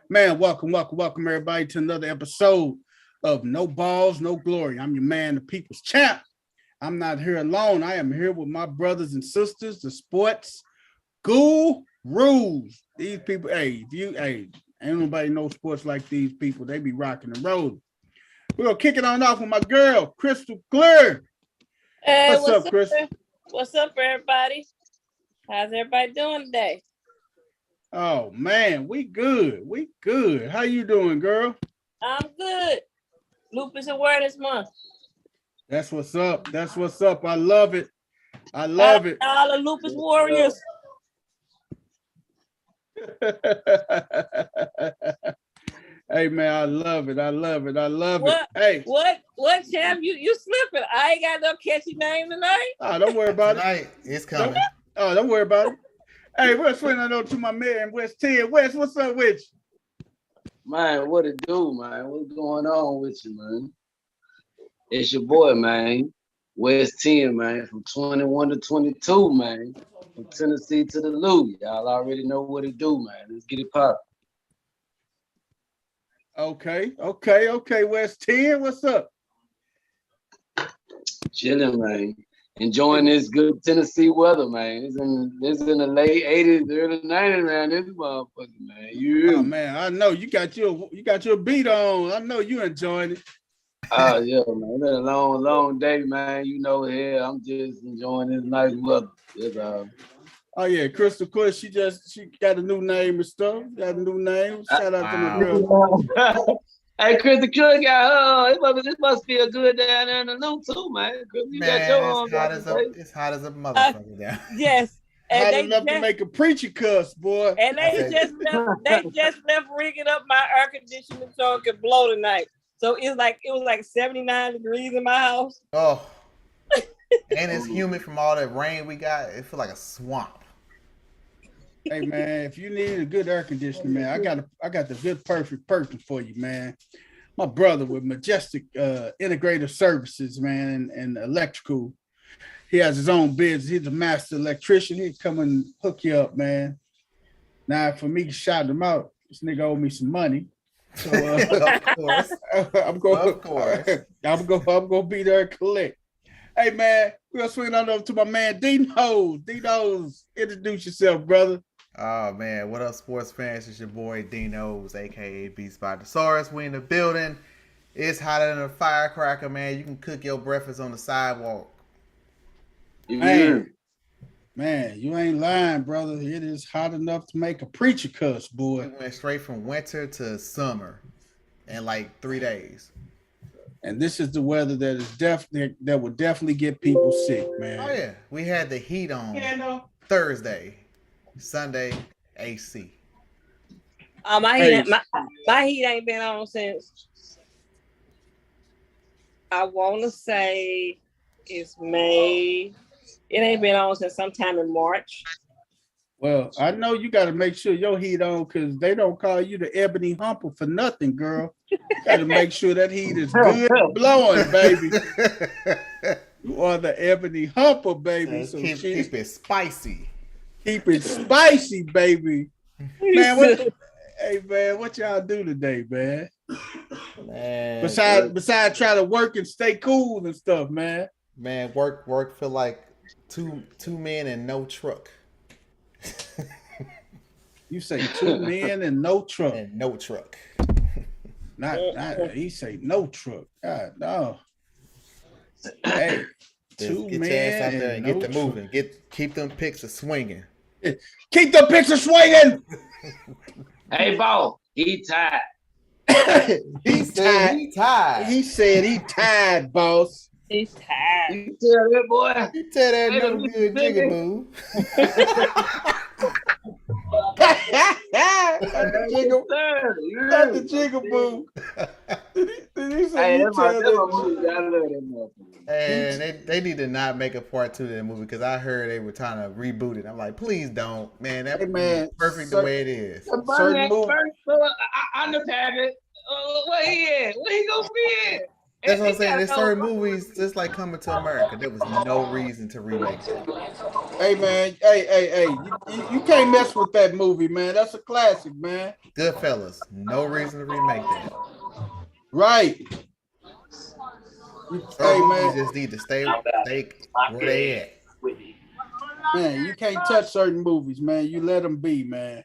Man, welcome everybody to another episode of No Balls, No Glory. I'm your man, the people's champ. I'm not here alone. I am here with my brothers and sisters, the sports gurus. These people, ain't nobody know sports like these people. They be rocking and rolling. We're gonna kick it on off with my girl, Crystal Clear. Hey, what's up, Chris? What's up, everybody? How's everybody doing today? Oh man, we good. How you doing, girl? I'm good. Lupus Awareness Month. That's what's up. I love it. All the lupus warriors. Hey man, I love it. What? Hey, what, champ? You slipping? I ain't got no catchy name tonight. Oh, don't worry about it. It's coming. Don't worry about it. Hey, we're swinging on to my man West 10. West, what's up with you? Man, what it do, man? What's going on with you, man? It's your boy, man. West 10, man. From 21 to 22, man. From Tennessee to the Lou. Y'all already know what it do, man. Let's get it poppin'. Okay. West 10, what's up? Chilling, man. Enjoying this good Tennessee weather, man. It's in the late 80s, early 90s, man. This motherfucker, man. Oh man, I know you got your beat on. I know you enjoying it. Oh yeah, man. It's been a long day, man. You know, here I'm just enjoying this nice weather. Oh yeah, Crystal Clear, she got a new name and stuff. Got a new name. Shout out to my girl. Hey, Crystal Clear got it must feel good down there in the loop too, man. You man, got your it's hot as a motherfucker down. Yes. And hot enough to make a preacher cuss, boy. And they just left rigging up my air conditioning so it could blow tonight. So it was like 79 degrees in my house. Oh. And it's humid from all that rain we got. It feels like a swamp. Hey man, if you need a good air conditioner, man, I got the good perfect person for you, man. My brother with Majestic Integrated Services, man, and electrical. He has his own business. He's a master electrician. He'd come and hook you up, man. Now, for me to shout him out, this nigga owe me some money. So of course. I'm gonna be there and collect. Hey man, we're gonna swing on over to my man Dino's. Dino's, introduce yourself, brother. Oh man, what up, sports fans? It's your boy Dino's, aka Beastbiosaurus. We in the building. It's hotter than a firecracker, man. You can cook your breakfast on the sidewalk. Man, you ain't lying, brother. It is hot enough to make a preacher cuss, boy. We went straight from winter to summer in like 3 days. And this is the weather that will definitely get people sick, man. Oh yeah, we had the heat on Thursday, Sunday, AC. My heat ain't been on since I want to say it's May. It ain't been on since sometime in March. Well, I know you got to make sure your heat on because they don't call you the Ebony Humper for nothing, girl. You got to make sure that heat is good blowing, baby. You are the Ebony Humper, baby. So keep it spicy. Keep it spicy, baby. Man, what y'all do today, man? Man, besides try to work and stay cool and stuff, man. Man, work feel like two men and no truck. You say 2 men and no truck. And no truck. Not he say no truck. God no. Hey, just 2 get men your ass out there and get no the moving. Keep them pictures swinging. Keep the picture swinging. Hey, Bo, he tied. He tied. He said he tied, boss. He's tired. You tell that boy. You tell that no good jigaboo. Not the jigaboo. Hey, that's my movie. I love that movie. And they need to not make a part 2 of that movie because I heard they were trying to reboot it. I'm like, please don't, man. That movie perfect the way it is. Certain movie. I know Patrick. Where he at? Where he gonna be at? That's what I'm saying. There's certain movies just like Coming to America. There was no reason to remake it. Hey man, hey, you can't mess with that movie, man. That's a classic, man. Goodfellas. No reason to remake that. Right. Certain Hey movies man, just need to stay where they at. man, you can't touch certain movies, man. You let them be, man.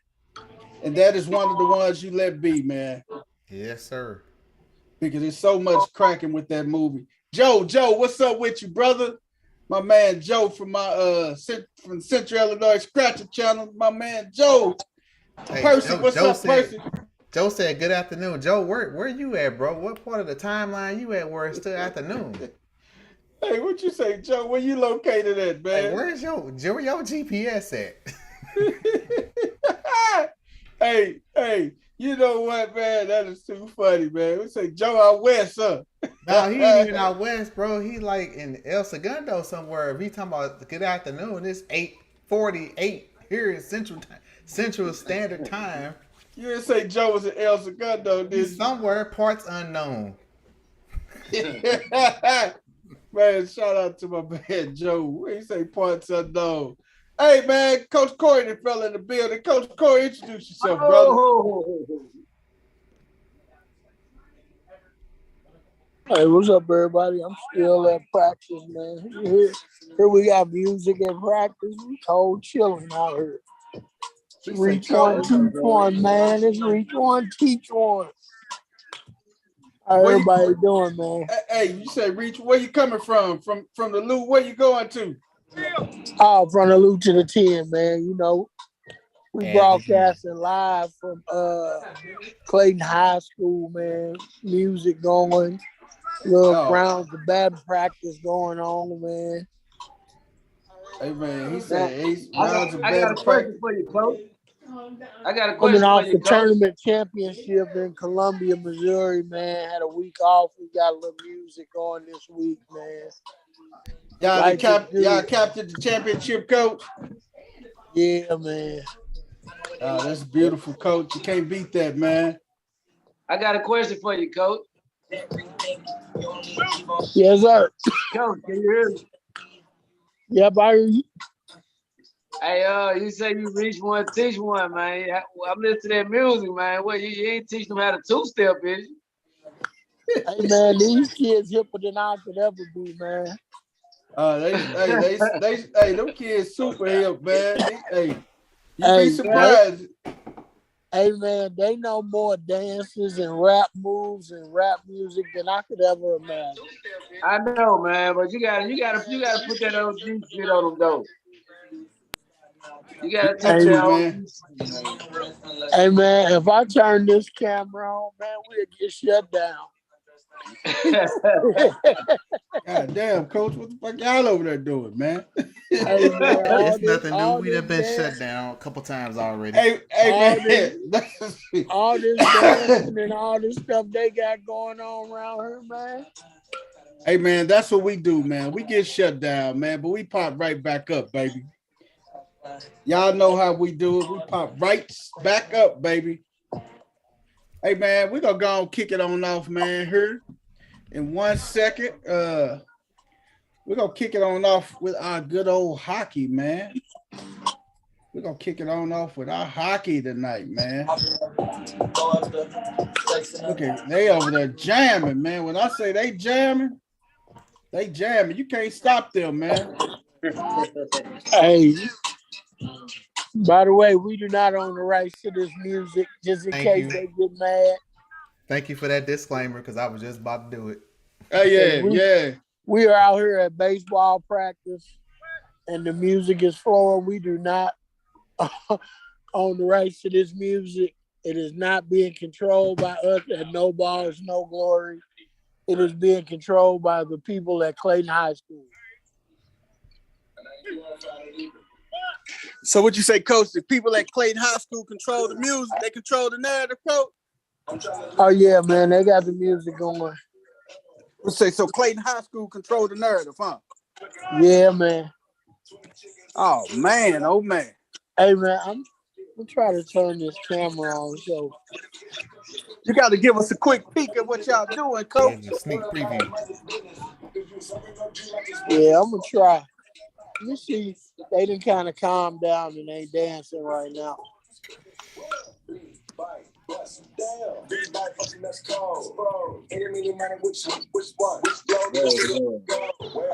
And that is one of the ones you let be, man. Yes, sir. Because there's so much cracking with that movie. Joe, what's up with you, brother? My man Joe from my from Central Illinois Scratcher Channel. My man Joe. Hey, Percy, what's up, Percy? Joe said good afternoon. Joe, where you at, bro? What part of the timeline you at where it's still afternoon? Hey, what you say, Joe? Where you located at, man? Hey, where's your GPS at? hey, you know what, man? That is too funny, man. We say Joe out west, huh? No, he ain't even out west, bro. He like in El Segundo somewhere. If he talking about good afternoon, it's 8:48 here in Central Standard Time. You didn't say Joe was in El Segundo, did He's you? somewhere, parts unknown. Man, shout out to my man Joe. Where you say parts unknown? Hey, man, Coach Corey, the fella in the building. Coach Corey, introduce yourself, brother. Hey, what's up, everybody? I'm still at practice, man. Here we got music at practice. We cold chilling out here. Reach one, teach one, man. It's reach one, teach one. How everybody doing, man? Hey, you say reach. Where you coming from? From the loop? Where you going to? Oh, from the loop to the 10, man. You know, we broadcasting live from Clayton High School, man. Music going. Little Browns the bad practice going on, man. Hey man, he said I got a question for you, Coach. I got a question Coming for off you, the Coach. tournament championship in Columbia, Missouri, man. Had a week off. We got a little music on this week, man. Y'all captured the championship, Coach? Yeah, man. Oh, that's beautiful, Coach. You can't beat that, man. I got a question for you, Coach. Yes, sir. Coach, can you hear me? Yep, I hear you. Hey, you say you reach one, teach one, man. I'm listening to that music, man. What you ain't teach them how to two-step, is you? Hey, man, these kids hipper than I could ever be, man. Them kids super hip, man. You'd be surprised. Hey, man, they know more dances and rap moves and rap music than I could ever imagine. I know, man, but you gotta put that old G shit on them, though. You gotta teach that man. Hey, man, if I turn this camera on, man, we'll get shut down. God damn, Coach, what the fuck y'all over there doing, man? Hey, man, it's nothing new. We done been shut down a couple times already. Hey, man. All this dancing and all this stuff they got going on around here, man. Hey, man, that's what we do, man. We get shut down, man, but we pop right back up, baby. Y'all know how we do it. We pop right back up, baby. Hey, man, we're going to go and kick it on off, man, here in 1 second. We're going to kick it on off with our good old hockey, man. We're going to kick it on off with our hockey tonight, man. Okay, they over there jamming, man. When I say they jamming. You can't stop them, man. Hey, by the way, we do not own the rights to this music, just in case they get mad. Thank you for that disclaimer, because I was just about to do it. Yeah. We are out here at baseball practice, and the music is flowing. We do not own the rights to this music. It is not being controlled by us at No Balls, No Glory. It is being controlled by the people at Clayton High School. So what you say, Coach? The people at Clayton High School control the music. They control the narrative, Coach? Oh, yeah, man. They got the music going. Let's say, so Clayton High School control the narrative, huh? Yeah, man. Oh, man. Hey, man, I'm trying to turn this camera on, so. You got to give us a quick peek at what y'all doing, Coach. A sneak preview. Yeah, I'm going to try. You see, they done kind of calm down and they dancing right now. I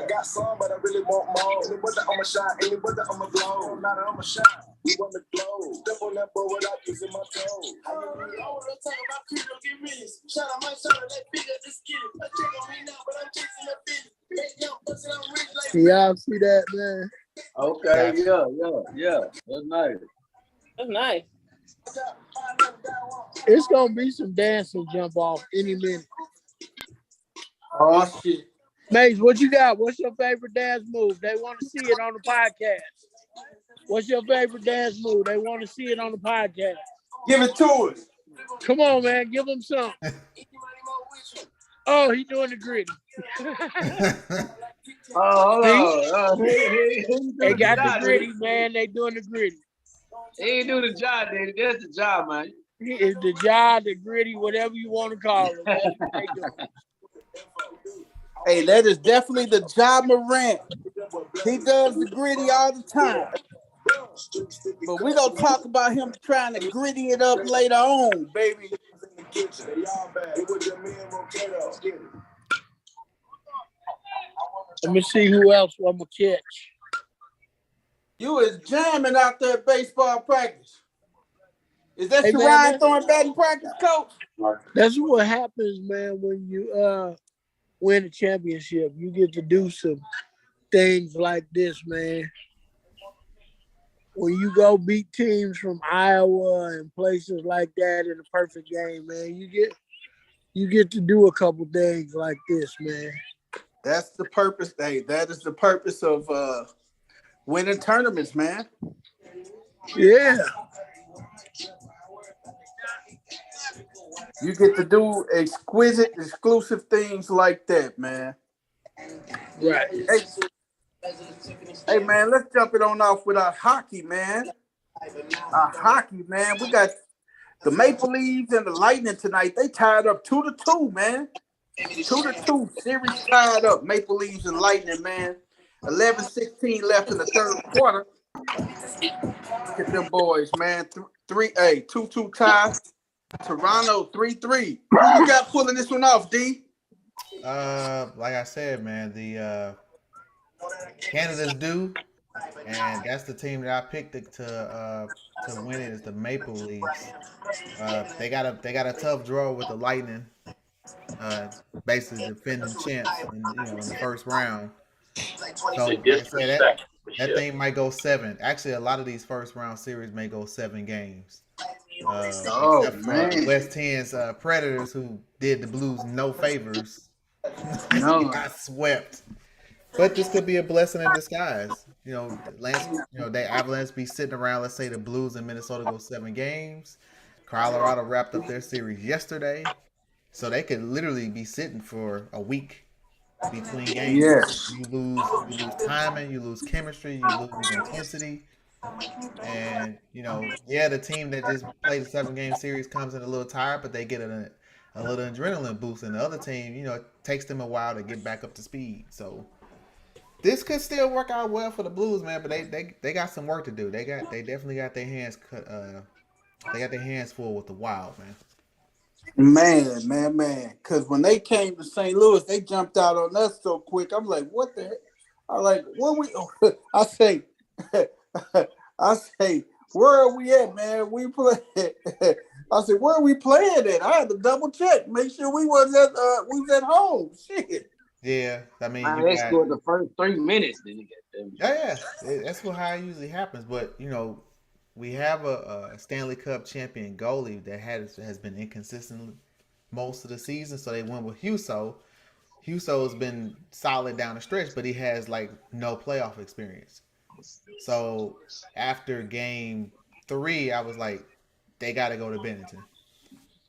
got some, but I really want more. Any weather on my shine, any weather on my glow. Not on my shine, we want the glow. Step on that board without using my toe. Y'all see that, man? Okay, Gotcha. yeah. That's nice. That's nice. It's gonna be some dancing jump off any minute. Oh shit. Mace, what you got? What's your favorite dance move? They want to see it on the podcast. What's your favorite dance move? They want to see it on the podcast. Give it to us. Come on, man. Give them some. Oh, he doing the gritty. Oh, hold on. They got the gritty, man. They doing the gritty. He ain't do the job, dude. That's the job, man. It's the job, the gritty, whatever you want to call it. That's what they doing. Hey, that is definitely the Ja Morant. He does the gritty all the time. But we're going to talk about him trying to gritty it up later on, baby. Let me see who else I'm going to catch. You is jamming out there at baseball practice. Is that Hey, your man, Ryan throwing batting practice, coach? That's what happens, man, when you win a championship. You get to do some things like this, man. When you go beat teams from Iowa and places like that in a perfect game, man, you get to do a couple things like this, man. That's the purpose. Hey, that is the purpose of winning tournaments, man. Yeah. You get to do exquisite, exclusive things like that, man. Right. Hey, man, let's jump it on off with our hockey, man. Our hockey, man. We got the Maple Leafs and the Lightning tonight. They tied up 2-2, man. 2-2. Series tied up. Maple Leafs and Lightning, man. 11-16 left in the third quarter. Look at them boys, man. 2-2 tie. Toronto 3-3. Who you got pulling this one off, D? Like I said, man, the Canada's due, and that's the team that I picked to win it is the Maple Leafs. They got a tough draw with the Lightning, basically defending champs in the first round. So like I said, that thing might go 7. Actually, a lot of these first round series may go 7 games. Except for West End's Predators, who did the Blues no favors. No. Got swept. But this could be a blessing in disguise. They Avalanche be sitting around. Let's say the Blues in Minnesota go 7 games. Colorado wrapped up their series yesterday, so they could literally be sitting for a week between games. Yes. You lose timing, you lose chemistry, you lose intensity. And the team that just played the 7-game series comes in a little tired, but they get a little adrenaline boost, and the other team, it takes them a while to get back up to speed. So this could still work out well for the Blues, man. But they got some work to do. They definitely got their hands cut. They got their hands full with the Wild, man. Man. Because when they came to St. Louis, they jumped out on us so quick. I'm like, what the heck? I'm like, what we? I say, where are we at, man? We play. I said, where are we playing at? I had to double check, make sure we was at home. Shit. Yeah, I mean, They scored the first 3 minutes. Then get them. Yeah, that's how it usually happens. But we have a Stanley Cup champion goalie that has been inconsistent most of the season. So they went with Husso. Husso's been solid down the stretch, but he has no playoff experience. So after game 3, I was like, they got to go to Bennington.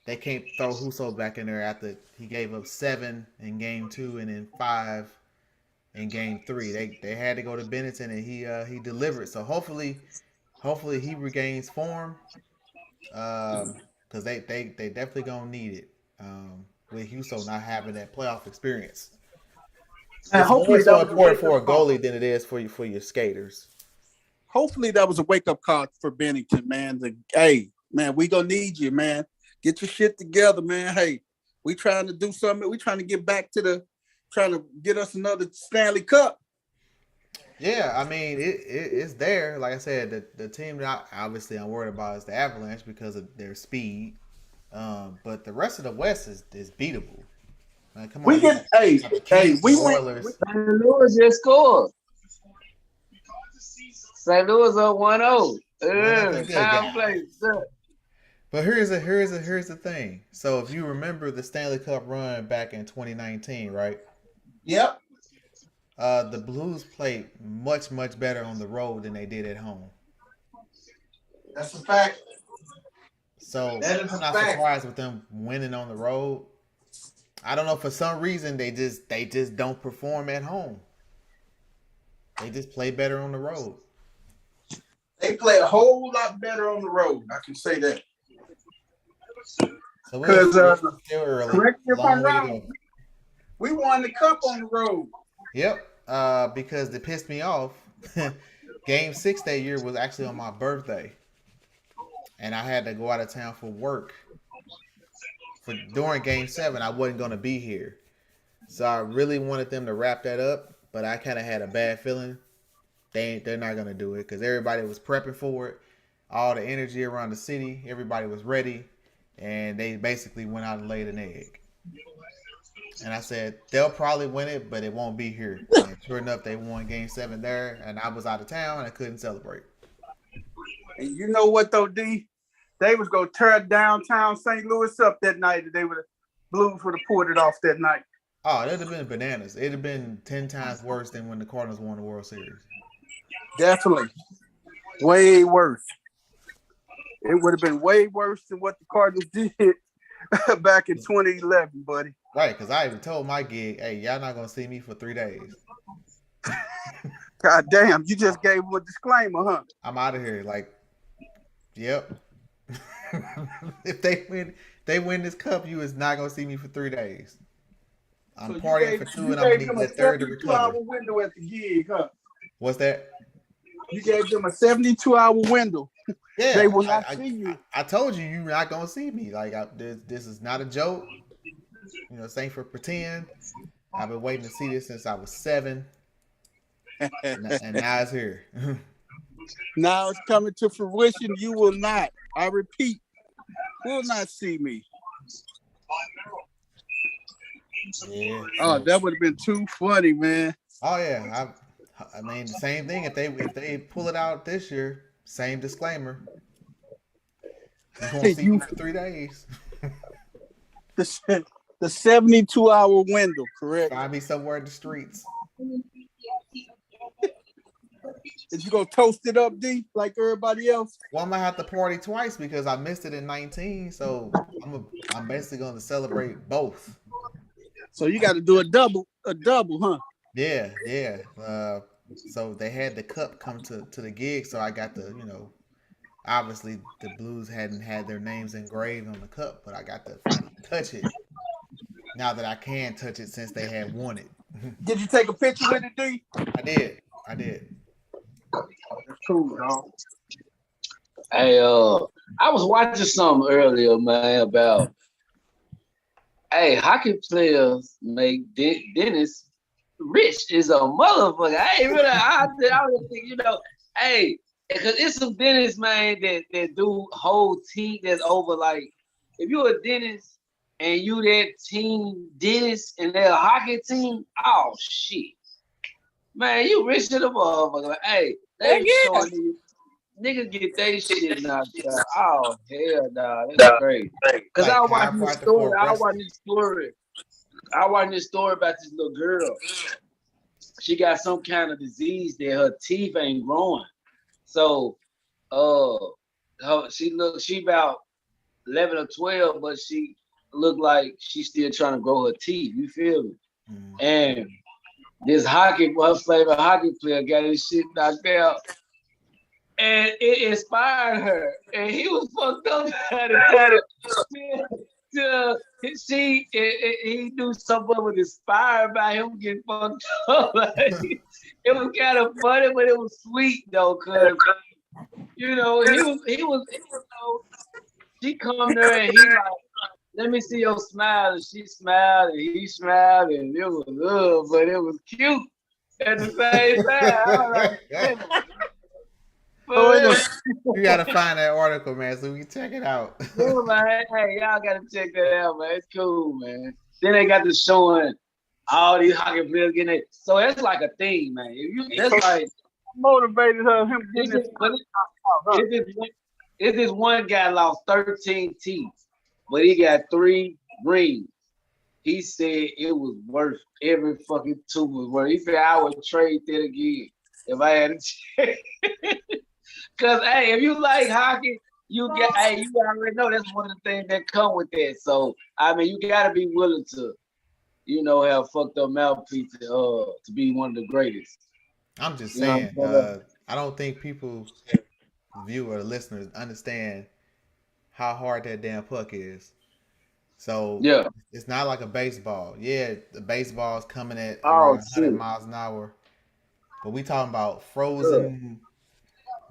They can't throw Husso back in there after he gave up 7 in game 2 and then 5 in game 3. They had to go to Bennington, and he delivered. So hopefully he regains form, because they definitely gonna need it, with Husso not having that playoff experience. And It's more hopefully so that was a important for a wake-up call. goalie than it is for your skaters. Hopefully that was a wake-up call for Bennington, man. Hey, man, we gonna need you, man. Get your shit together, man. Hey, we trying to do something. We trying to get back to trying to get us another Stanley Cup. Yeah, I mean it's there. Like I said, the team that obviously I'm worried about is the Avalanche because of their speed. But the rest of the West is beatable. Like, come on, We get hey, we went. Oilers. St. Louis just scored. St. Louis up 1-0. Time play. But here's the thing. So if you remember the Stanley Cup run back in 2019, right? Yep. The Blues played much better on the road than they did at home. That's a fact. So That is I'm a not fact. surprised with them winning on the road. I don't know, for some reason they just don't perform at home. They just play better on the road. They play a whole lot better on the road. I can say that. So Because still early. correct me if I'm Long way to wrong. go. We won the cup on the road. Yep. Because it pissed me off. Game 6 that year was actually on my birthday, and I had to go out of town for work. During Game 7, I wasn't going to be here, so I really wanted them to wrap that up. But I kind of had a bad feeling they're not going to do it because everybody was prepping for it. All the energy around the city, everybody was ready, and they basically went out and laid an egg. And I said, they'll probably win it, but it won't be here. And sure enough, they won Game 7 there, and I was out of town and I couldn't celebrate. And you know what, though, D? They was going to tear downtown St. Louis up that night. Blues would have pulled it off that night. Oh, it would have been bananas. It would have been 10 times worse than when the Cardinals won the World Series. Definitely. Way worse. It would have been way worse than what the Cardinals did back in 2011, buddy. Right, because I even told my gig, hey, y'all not going to see me for 3 days. God damn, you just gave them a disclaimer, huh? I'm out of here. Like, yep. If they win this cup, you is not going to see me for 3 days. I'm So partying for 2, and I'm going to need that third to recover. 72-hour window at the gig, huh? What's that? You gave them a 72-hour window. Yeah, they will not see you. I told you, you're not going to see me. Like, this is not a joke. You know, this ain't for pretend. I've been waiting to see this since I was 7. And now it's here. Now it's coming to fruition. You will not, I repeat, will not see me. Yeah. Oh, that would have been too funny, man. Oh yeah. I mean, the same thing. If they pull it out this year, same disclaimer. You won't see me for 3 days. The 72-hour window, correct? Find me somewhere in the streets. Is you gonna toast it up, D, like everybody else? Well, I'm gonna have to party twice because I missed it in 19. So I'm basically gonna celebrate both. So you got to do a double, huh? Yeah. So they had the cup come to the gig, so I got to, obviously the Blues hadn't had their names engraved on the cup, but I got to finally touch it. Now that I can touch it since they had won it. Did you take a picture with it, D? I did. That's cool, dog. Hey, I was watching something earlier, man, about hockey players make Dennis rich is a motherfucker. I was thinking, because it's some dentists, man, that do whole team that's over. Like, if you're a dentist and you that team dentist and they're a hockey team, oh shit, man, you rich to the motherfucker. Like, they showing you niggas get their shit knocked out. Oh hell nah, that's crazy. Because Like, I was watching this story. I was watching this story about this little girl. She got some kind of disease that her teeth ain't growing. So, she about 11 or 12, but she looked like she's still trying to grow her teeth. You feel me? Mm. And this her favorite hockey player got his shit knocked out. And it inspired her. And he was fucked up he knew someone was inspired by him getting fucked up. Like, it was kind of funny, but it was sweet though, cause she come there and he like, let me see your smile, and she smiled and he smiled and it was but it was cute at the same time. I was like, You gotta find that article, man, so we can check it out. yeah, man. Hey, y'all gotta check that out, man. It's cool, man. Then they got the showing all these hockey players getting it. So it's like a thing, man. That's like motivated her. Him getting this one guy lost 13 teeth, but he got 3 rings. He said it was worth every fucking tooth was worth. He said I would trade that again if I had a chance. Cause hey, if you like hockey, you already know that's one of the things that come with that. So I mean, you gotta be willing to, have fucked up mouthpiece to be one of the greatest. I'm just saying, I don't think people, viewer or listeners, understand how hard that damn puck is. So yeah, it's not like a baseball. Yeah, the baseball is coming at around 100 miles an hour, but we talking about frozen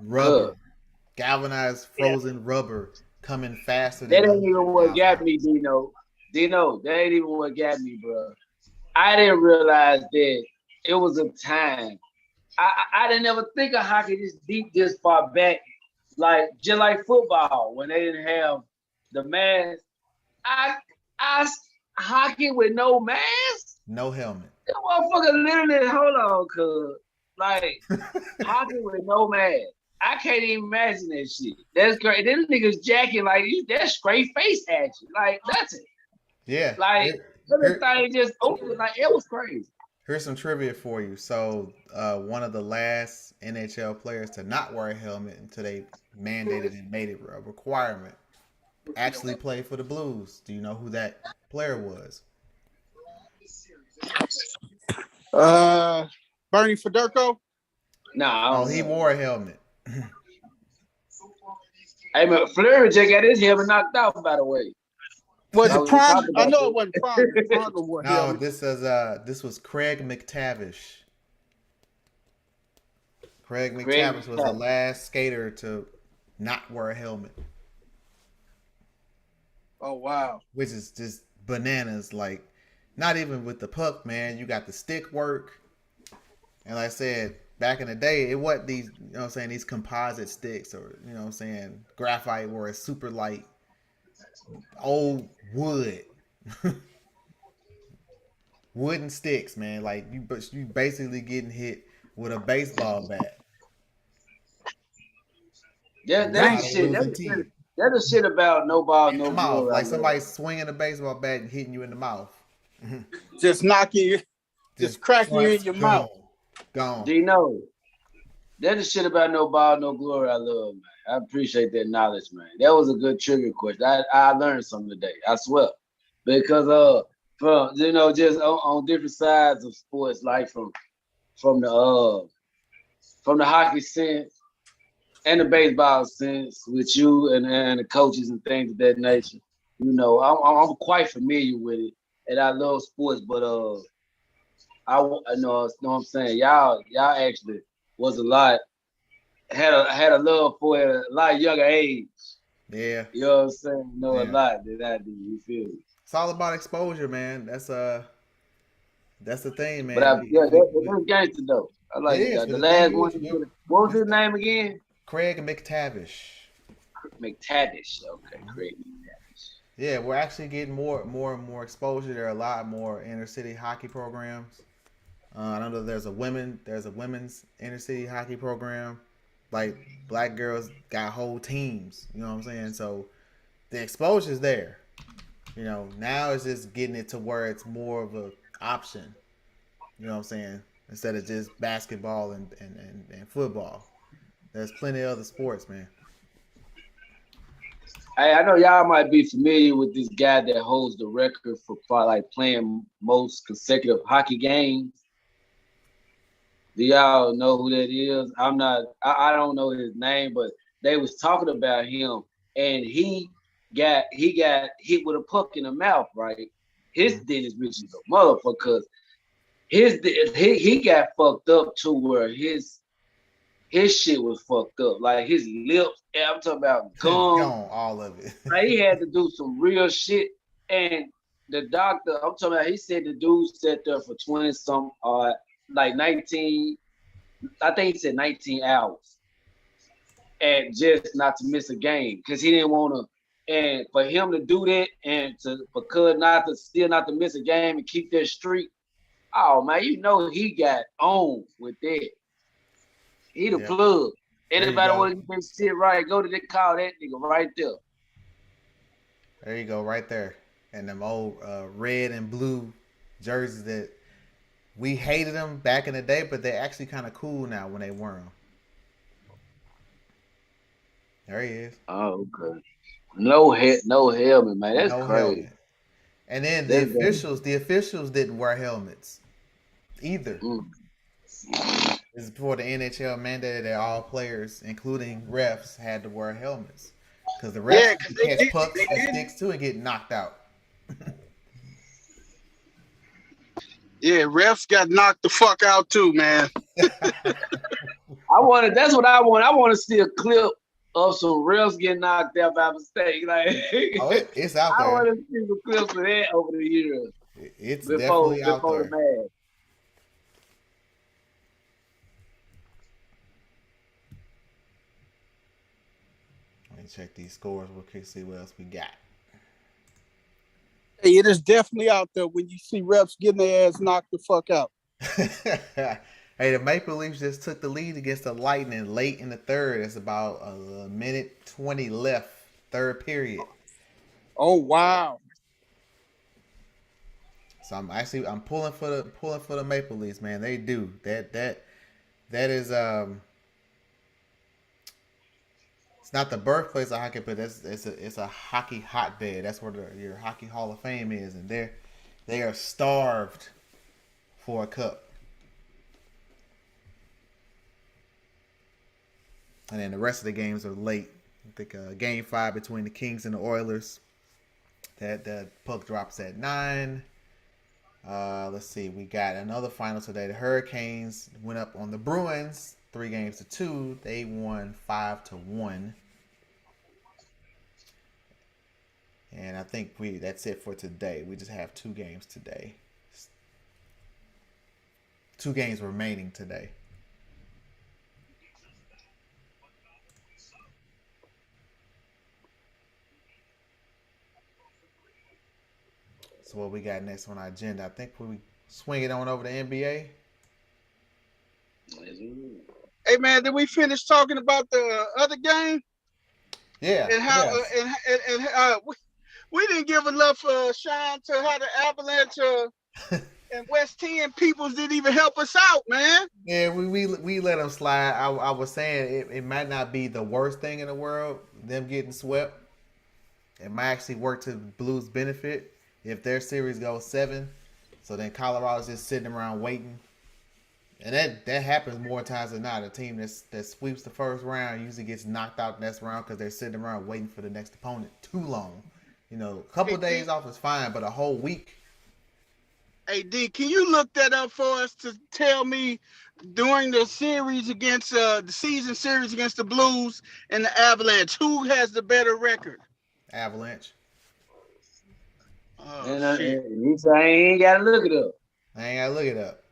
rubber, galvanized frozen rubber coming faster than that ain't even what got me, Dino. Dino, that ain't even what got me, bro. I didn't realize that it was a time. I didn't ever think of hockey this deep, this far back, like just like football when they didn't have the mask. I hockey with no mask, no helmet. That motherfucker literally, hold on, cuz like hockey with no mask. I can't even imagine that shit. That's great. Them niggas jacking like that's straight face at you. Like that's it. Yeah. Like everything just open. Like it was crazy. Here's some trivia for you. So one of the last NHL players to not wear a helmet until they mandated and made it a requirement actually played for the Blues. Do you know who that player was? Bernie Federko? No, he wore a helmet. Hey man, Fleury just got his helmet knocked out, by the way. Was it Prime? I know it wasn't Prime. No, this was Craig McTavish. Craig McTavish was the last skater to not wear a helmet. Oh wow! Which is just bananas. Like, not even with the puck, man. You got the stick work, and like I said, back in the day, it wasn't these, these composite sticks or, graphite where it's super light. Old wood. Wooden sticks, man. Like, you basically getting hit with a baseball bat. Yeah, that's shit. That's a shit about no ball, no mouth. Like somebody swinging a baseball bat and hitting you in the mouth. Just knocking you, just cracking you in your mouth. Gone. Do you know? That's the shit about no ball, no glory. I love, man. I appreciate that knowledge, man. That was a good trivia question. I learned something today. I swear, because from just on different sides of sports, like from the hockey sense and the baseball sense with you and the coaches and things of that nature. I'm quite familiar with it, and I love sports. But I know what I'm saying. Y'all actually was had a love for it at a lot younger age. Yeah. You know what I'm saying? A lot that I do. You feel me? It's all about exposure, man. That's the thing, man. But that's gangster though. I like it. The last one. What was his name again? Craig McTavish. McTavish. Okay, Craig McTavish. Yeah, we're actually getting more and more exposure. There are a lot more inner city hockey programs. I know there's a women's inner city hockey program. Like, black girls got whole teams. You know what I'm saying? So the exposure's there. Now it's just getting it to where it's more of an option. You know what I'm saying? Instead of just basketball and football. There's plenty of other sports, man. Hey, I know y'all might be familiar with this guy that holds the record for like playing most consecutive hockey games. Do y'all know who that is? I don't know his name, but they was talking about him, and he got hit with a puck in the mouth, right? His Dennis Rich is a motherfucker. 'Cause he got fucked up to where his shit was fucked up. Like his lips, I'm talking about gum. Gone, all of it. Like he had to do some real shit. And the doctor, I'm talking about, he said the dude sat there for 20 some like 19, I think he said 19 hours. And just not to miss a game. Because he didn't want to, and for him to do that and for Cud not to miss a game and keep that streak. Oh man, you know he got on with that. He the plug. Anybody want to get that shit right, go to call that nigga right there. There you go, right there. And them old red and blue jerseys that we hated them back in the day, but they're actually kind of cool now when they wear them. There he is. Oh, okay. No helmet, man. That's crazy. Helmet. And then the officials didn't wear helmets either. This is before the NHL mandated that all players, including refs, had to wear helmets. Because the refs catch pucks and sticks too and get knocked out. Yeah, refs got knocked the fuck out too, man. That's what I want. I want to see a clip of some refs getting knocked out by mistake. Like, it's out there. I want to see some clips of that over the years. It's definitely out there. The match. Let me check these scores real quick, see what else we got. Hey, it is definitely out there when you see refs getting their ass knocked the fuck out. Hey, the Maple Leafs just took the lead against the Lightning late in the third. It's about a minute 20 left, third period. Oh wow! So I'm pulling for the Maple Leafs, man. They do that is it's not the birthplace of hockey, but it's a hockey hotbed. That's where your Hockey Hall of Fame is, and they are starved for a cup. And then the rest of the games are late. I think Game 5 between the Kings and the Oilers. That puck drops at 9. Let's see. We got another final today. The Hurricanes went up on the Bruins 3-2. They won 5-1. And I think that's it for today. We just have 2 games today. 2 games remaining today. So what we got next on our agenda? I think we swing it on over to NBA. Hey man, did we finish talking about the other game? Yeah. And how we didn't give enough shine to how the Avalanche and West 10 peoples didn't even help us out, man. Yeah, we let them slide. I was saying it might not be the worst thing in the world, them getting swept. It might actually work to Blues' benefit if their series goes 7. So then Colorado's just sitting around waiting. And that happens more times than not. A team that sweeps the first round usually gets knocked out the next round because they're sitting around waiting for the next opponent too long. A couple of days off is fine, but a whole week. Hey, D, can you look that up for us to tell me during the series against the season series against the Blues and the Avalanche, who has the better record? Avalanche. Oh, shit. He said I ain't got to look it up. I ain't got to look it up.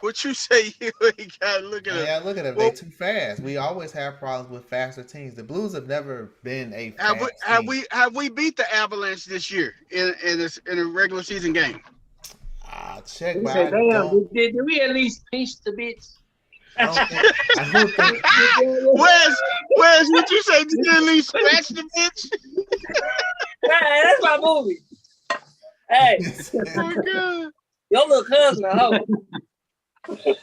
What you say? You ain't got to look it up. Yeah, look at them. They too fast. We always have problems with faster teams. The Blues have never been a fast team. Have we beat the Avalanche this year in a regular season game? I'll check. He said, damn, did we at least pinch the bitch? I don't think. Where's what you say? Did you at least scratch the bitch? Hey, that's my movie. Hey, Oh my God. your little cousin, a hoe.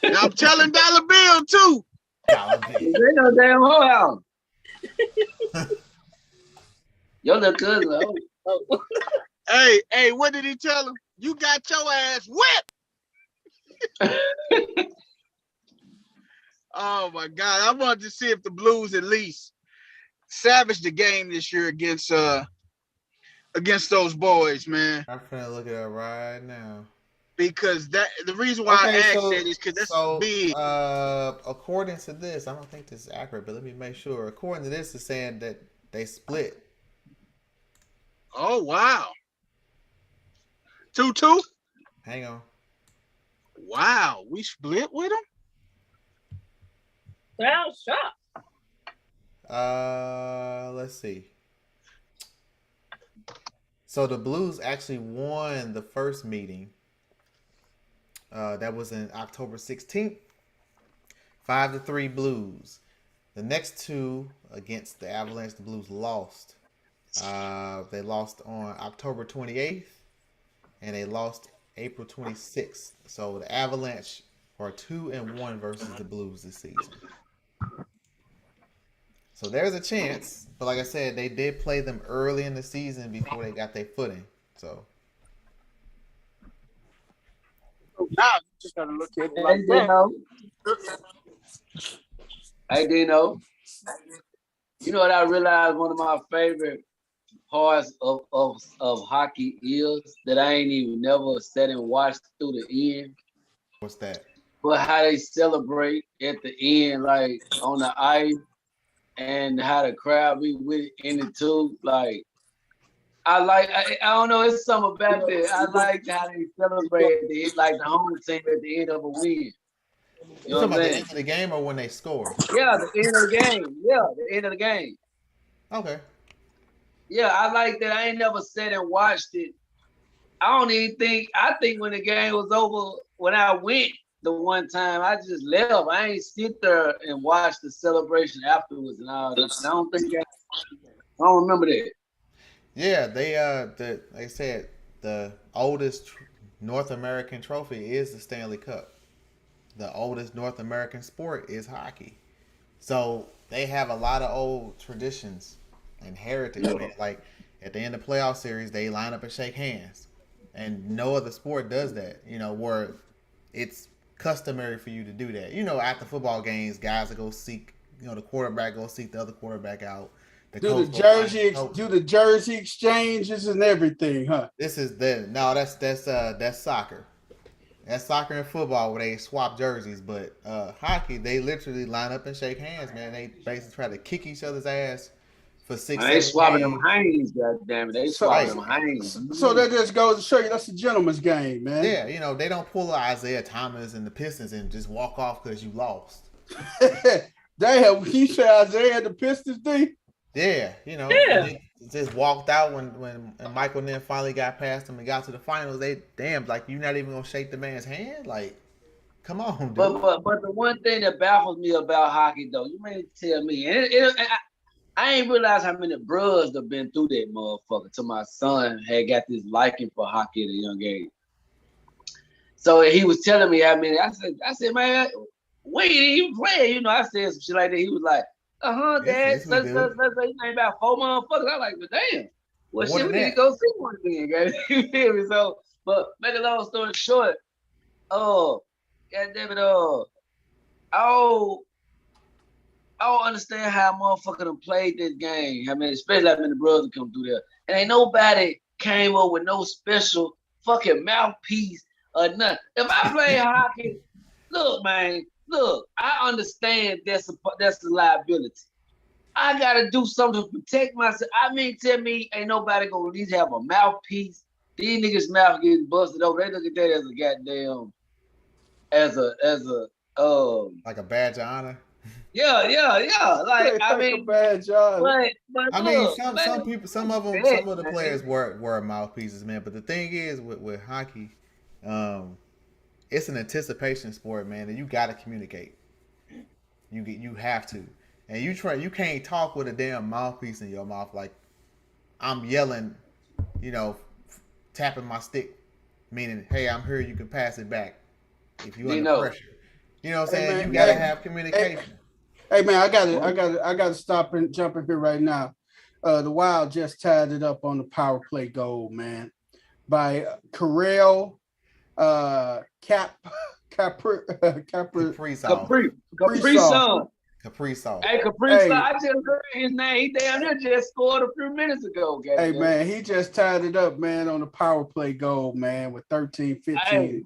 I'm telling Dollar Bill too. Dollar Bill. They no damn hoe out. Your little cousin, a hoe. Hey, what did he tell him? You got your ass whipped. Oh my God. I wanted to see if the Blues at least savaged the game this year against those boys, man. I'm finna look it up right now. Because the reason why I asked that is because that's big. According to this, I don't think this is accurate, but let me make sure. According to this, it's saying that they split. Oh wow. 2-2. Hang on. Wow, we split with them. Sounds shocked. Let's see. So the Blues actually won the first meeting. That was in October 16th. 5-3 Blues. The next two against the Avalanche, the Blues lost. They lost on October 28th, and they lost April 26th. So the Avalanche are 2-1 versus the Blues this season. So there's a chance, but like I said, they did play them early in the season before they got their footing. So now you just gotta look at it like that. Hey, Dino. You know what I realized one of my favorite parts of hockey is that I ain't even never sat and watched through the end. What's that? But how they celebrate at the end, like on the ice, and how the crowd be with it in it too. Like I don't know, it's something about that. I like how they celebrate at the end, like the home team at the end of a win. You talking about the end of the game or when they score? Yeah, the end of the game. Yeah, the end of the game. Okay. Yeah, I like that. I ain't never sat and watched it. I think when the game was over, when I went the one time, I just left. I ain't sit there and watch the celebration afterwards and all this. I don't remember that. Yeah, they like I said, the oldest North American trophy is the Stanley Cup. The oldest North American sport is hockey. So they have a lot of old traditions and heritage. Man. Like at the end of playoff series, they line up and shake hands. And no other sport does that, where it's customary for you to do that. After football games, guys will go seek, the quarterback go seek the other quarterback out. Do the jersey exchanges and everything, huh? That's soccer. That's soccer and football where they swap jerseys, but hockey, they literally line up and shake hands, man. They basically try to kick each other's ass for 6 They swapping them hands, goddammit. They swapping them hands. So that just goes to show you that's a gentleman's game, man. Yeah, they don't pull Isaiah Thomas and the Pistons and just walk off because you lost. Damn, he said Isaiah the Pistons D? Yeah, just walked out when Michael then finally got past him and got to the finals. Like you're not even gonna shake the man's hand. Like, come on, dude. But the one thing that baffles me about hockey though, you may tell me, and I ain't realized how many bros have been through that motherfucker. Till my son had got this liking for hockey at a young age. So he was telling me how many. I said, man, we ain't even playing. I said some shit like that. He was like, Dad. Yes, you ain't about 4 motherfuckers. I like, but damn. Well, shit, we need to go see one again, guys. You hear me? So, but make a long story short, goddamn it, I don't understand how motherfucker done played this game. I mean, especially when the brothers come through there. And ain't nobody came up with no special fucking mouthpiece or nothing. If I play hockey, look, man, I understand that's a liability. I gotta do something to protect myself. I mean, tell me ain't nobody gonna at least have a mouthpiece. These niggas' mouth getting busted over. They look at that as a goddamn, like a badge of honor. Yeah. Like I mean, bad job. But I mean, some people, some of the players wear mouthpieces, man. But the thing is, with hockey, it's an anticipation sport, man, and you got to communicate. You have to, and you can't talk with a damn mouthpiece in your mouth like I'm yelling, tapping my stick, meaning, hey, I'm here. You can pass it back if you under pressure. You know what I'm saying? Man, you gotta have communication. Hey man, I gotta stop and jump in here right now. The Wild just tied it up on the power play goal, man, by Karel Kaprizov. Kaprizov. Hey, Kaprizov, I just heard his name. He down there just scored a few minutes ago. Hey, man, he just tied it up, man, on the power play goal, man, with 13, 15. Hey,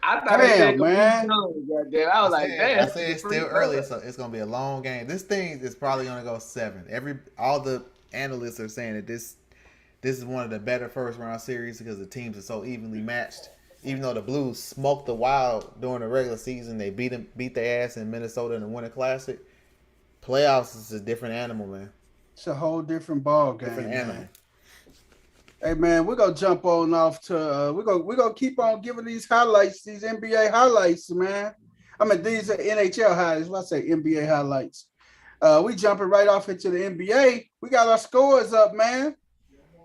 I thought Damn, man. I was like, damn. I said it's still early, so it's gonna be a long game. This thing is probably gonna go 7. All the analysts are saying that this is one of the better first round series because the teams are so evenly matched. Even though the Blues smoked the Wild during the regular season, they beat their ass in Minnesota in the Winter Classic. Playoffs is a different animal, man. It's a whole different ball game. Different animal. Man. Hey man, we're gonna jump on off to we're gonna keep on giving these highlights, these NBA highlights, man. I mean these are NHL highlights. What I say NBA highlights. We jumping right off into the NBA. We got our scores up, man.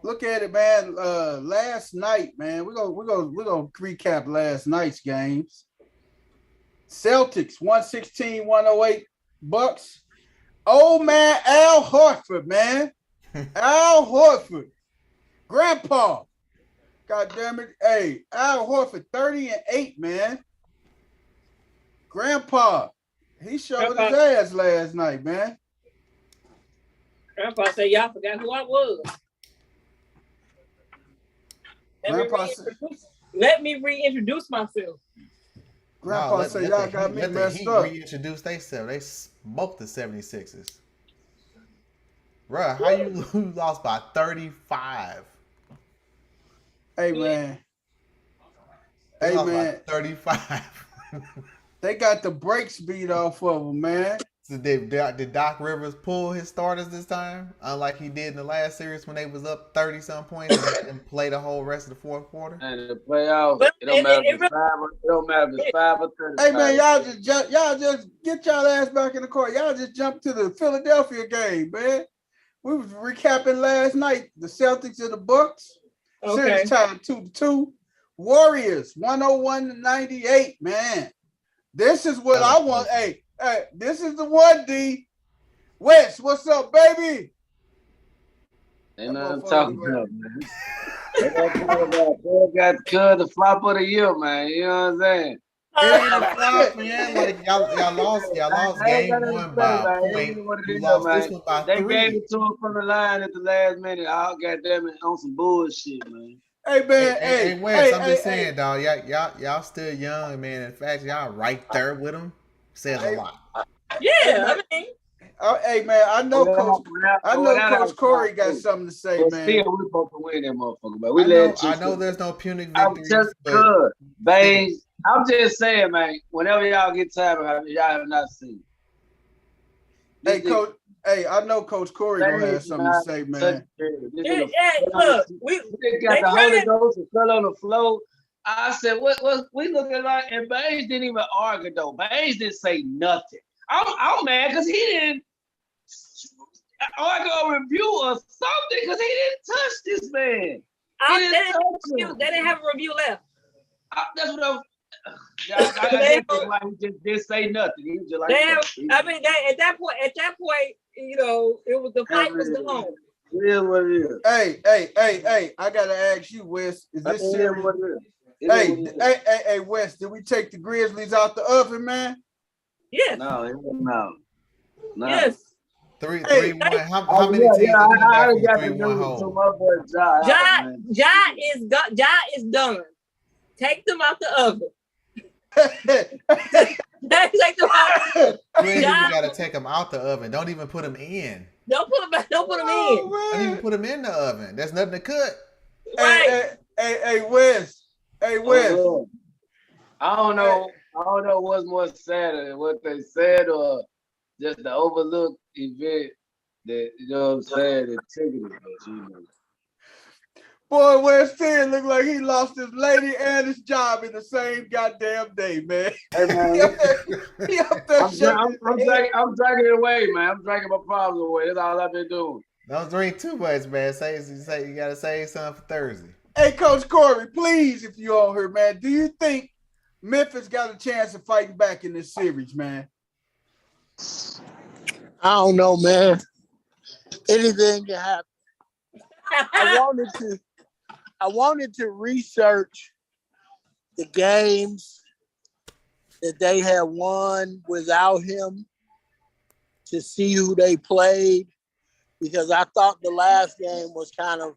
Look at it, man. Last night, man. We're gonna recap last night's games. Celtics 116-108 Bucks. Oh man, Al Horford, man. Al Horford. Grandpa. God damn it. Hey, Al Horford 30-8, man. Grandpa. He showed his ass last night, man. Grandpa said, y'all forgot who I was. Let me reintroduce myself. Grandpa said, y'all got me messed up. Reintroduce themselves. They smoked the 76ers. Bruh, how you lost by 35? Hey, man. Hey, man. 35. They got the brakes beat off of them, man. So did Doc Rivers pull his starters this time? Unlike he did in the last series when they was up 30-some points and play the whole rest of the fourth quarter? And the playoffs, it don't matter if it's 5 or 30. Hey, man, y'all just get y'all ass back in the court. Y'all just jumped to the Philadelphia game, man. We was recapping last night, the Celtics and the Bucks. Okay. Series tied 2-2. Warriors 101-98, man. This is what I want. Hey, this is the one, D. Wes, what's up, baby? Ain't nothing to talk about, man. They got the flop of the year, man. You know what I'm saying? It ain't a flop, man. Like y'all lost game 1 by a point. You lost this one by 3. They gave it to him from the line at the last minute. I'll goddamn it on some bullshit, man. Hey man, hey, Wes, I'm just saying, dog. Y'all still young, man. In fact, y'all right there with them says a lot. Yeah, I mean. Hey man, I know Coach Corey got something to say, man. Still, we supposed to win that motherfucker, but I know there's no punitive victories. I'm just good, babe. I'm just saying, man. Whenever y'all get tired of it, y'all have not seen. Hey, Coach. Hey, I know Coach Corey gonna have something to say, man. Look, we got the Holy Ghost and fell on the floor. I said, what we looking like? And Baines didn't even argue though. Baines didn't say nothing. I'm mad because he didn't argue or review or something because he didn't touch this man. They didn't have a review left. That's what I'm. I he just didn't say nothing. He was just like, at that point, you know, it was the fight was gone. It is what it is. Hey! I gotta ask you, Wes. Is this serious? Hey, Wes. Did we take the Grizzlies out the oven, man? Yes. No. Yes. 3-1. How many teams are 3-1 home? Ja is done. Take them out the oven. You gotta take them out the oven. Don't even put them in. Don't put them in. Don't even put them in the oven. There's nothing to cook. Right. Hey, Wes. Hey, Wes. I don't know what's more sad, what they said or just the overlooked event that, you know what I'm saying, that triggered it. Boy, Wes 10 looked like he lost his lady and his job in the same goddamn day, man. Hey, man. I'm dragging it away, man. I'm dragging my problems away. That's all I've been doing. Don't drink too much, man. Say you gotta save something for Thursday. Hey, Coach Corey, please, if you on here, man, do you think Memphis got a chance of fighting back in this series, man? I don't know, man. Anything can happen. I wanted to research the games that they had won without him to see who they played because I thought the last game was kind of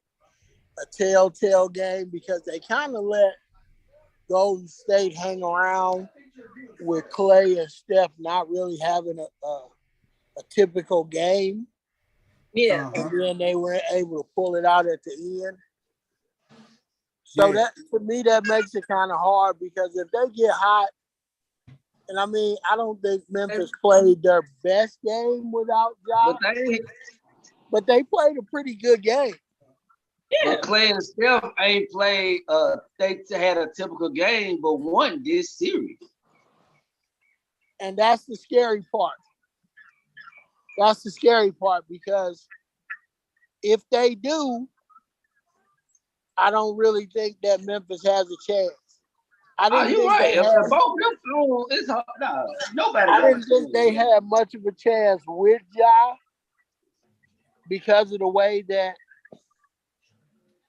a telltale game because they kind of let Golden State hang around with Clay and Steph not really having a typical game. Yeah. And then they were able to pull it out at the end. So that to me that makes it kind of hard because if they get hot, and I mean I don't think Memphis played their best game without Ja, but they played a pretty good game. Yeah. But Clay and Steph ain't played. They had a typical game, but won this series. And that's the scary part. That's the scary part because if they do, I don't really think that Memphis has a chance. I didn't You're think right. they had, Both them, it's hard. No, nobody. I didn't think they had much of a chance with Ja because of the way that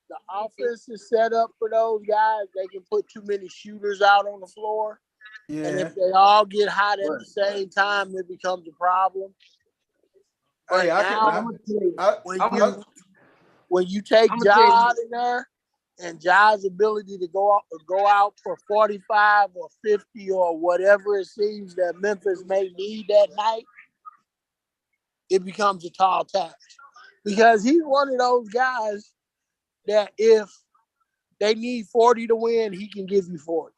the offense is set up for those guys. They can put too many shooters out on the floor. Yeah. And if they all get hot at the same time, it becomes a problem. But hey, when you take Ja out of there and Ja's ability to go out for 45 or 50 or whatever it seems that Memphis may need that night, it becomes a tall task. Because he's one of those guys that if they need 40 to win, he can give you 40.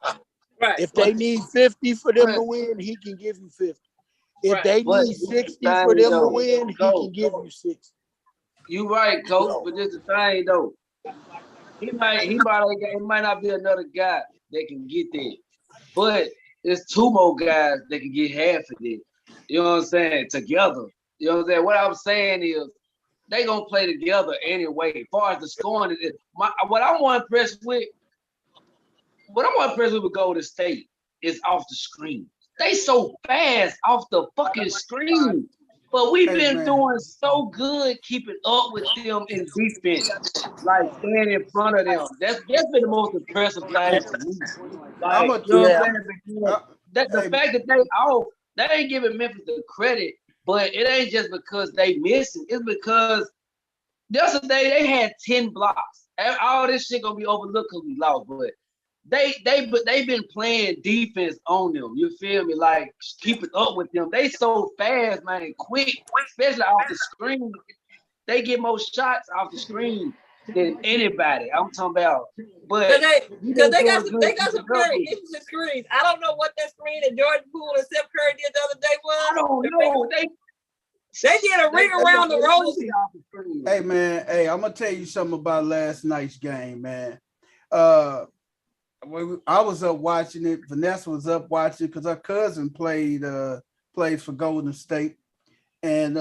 Right. If they need 50 for them to win, he can give you 50. If they need 60 for them to win, he can give you 60. You right, Coach, but this is the thing though. It might not be another guy that can get there. But there's two more guys that can get half of it. You know what I'm saying? Together. You know what I'm saying? What I'm saying is they gonna play together anyway. As far as the scoring, what I'm more impressed with Golden State is off the screen. They so fast off the fucking screen. But we've been doing so good keeping up with them in defense, like staying in front of them. That's been the most impressive thing to me. Like, you know what I'm saying? The fact that they ain't giving Memphis the credit, but it ain't just because they missing. It's because yesterday they had 10 blocks. All this shit gonna be overlooked because we lost, but they've been playing defense on them. You feel me? Like keeping up with them. They so fast, man, quick, especially off the screen. They get more shots off the screen than anybody. I'm talking about. But because they got some very interesting screens. I don't know what that screen that Jordan Poole and Steph Curry did the other day was. I don't know. They did a ring around the rosy. Hey man, I'm gonna tell you something about last night's game, man. I was up watching it. Vanessa was up watching because her cousin plays for Golden State, and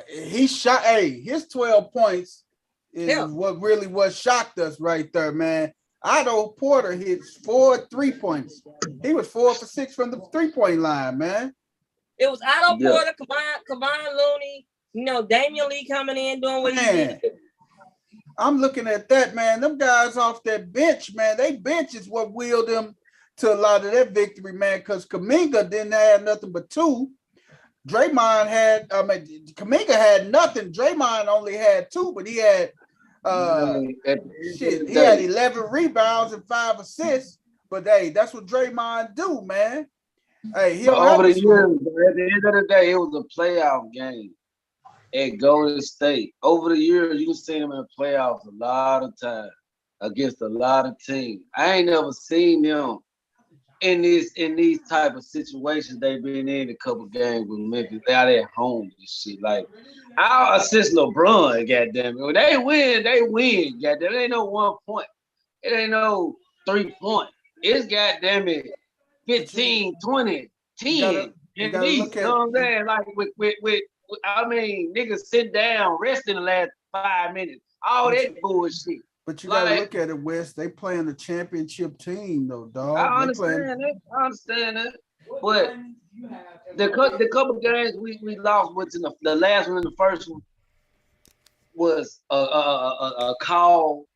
he shot. Hey, his 12 points is what shocked us right there, man. Otto Porter hit 4 3-pointers. He was 4 for 6 from the 3-point line, man. It was Otto Porter, Kevon Looney, Damian Lee coming in doing what he did. I'm looking at that, man. Them guys off that bench, man. They bench is what willed them to a lot of that victory, man. Because Kuminga didn't have nothing but 2. Kuminga had nothing. Draymond only had 2, but he had he had 11 rebounds and 5 assists. But hey, that's what Draymond do, man. Hey, over the years, at the end of the day, it was a playoff game at Golden State. Over the years, you see them in the playoffs a lot of times against a lot of teams. I ain't never seen them in these type of situations they've been in a couple games with Memphis. They out at home and shit. Like, I'll assist LeBron, goddamn it. When they win, goddamn it. It ain't no 1 point. It ain't no 3 point. It's goddamn it 15, 20, 10. You know what I'm saying? Like with niggas sit down, rest in the last 5 minutes. All that bullshit. But you gotta look at it, Wes. They playing the championship team, though, dog. I understand that. But the couple games we lost, which in the last one and the first one was a call,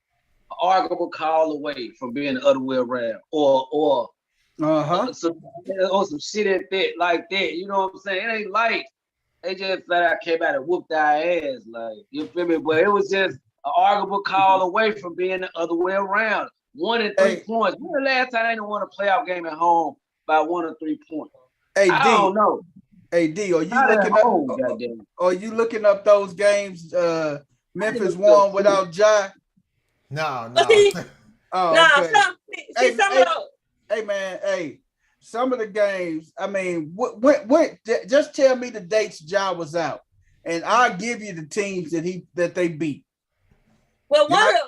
an arguable call away from being the other way around, or some shit at that, like that. You know what I'm saying? It ain't like They just flat out came out and whooped our ass. Like, you feel me? But it was just an arguable call away from being the other way around. 1 and 3 points. When the last time they didn't won a playoff game at home by 1 or 3 points? Hey, I don't know. Hey D, are you looking up those games Memphis won without Ja? No. Oh, okay. Some of those. Hey man, some of the games. I mean, what? Just tell me the dates Ja was out, and I'll give you the teams that they beat. Well, I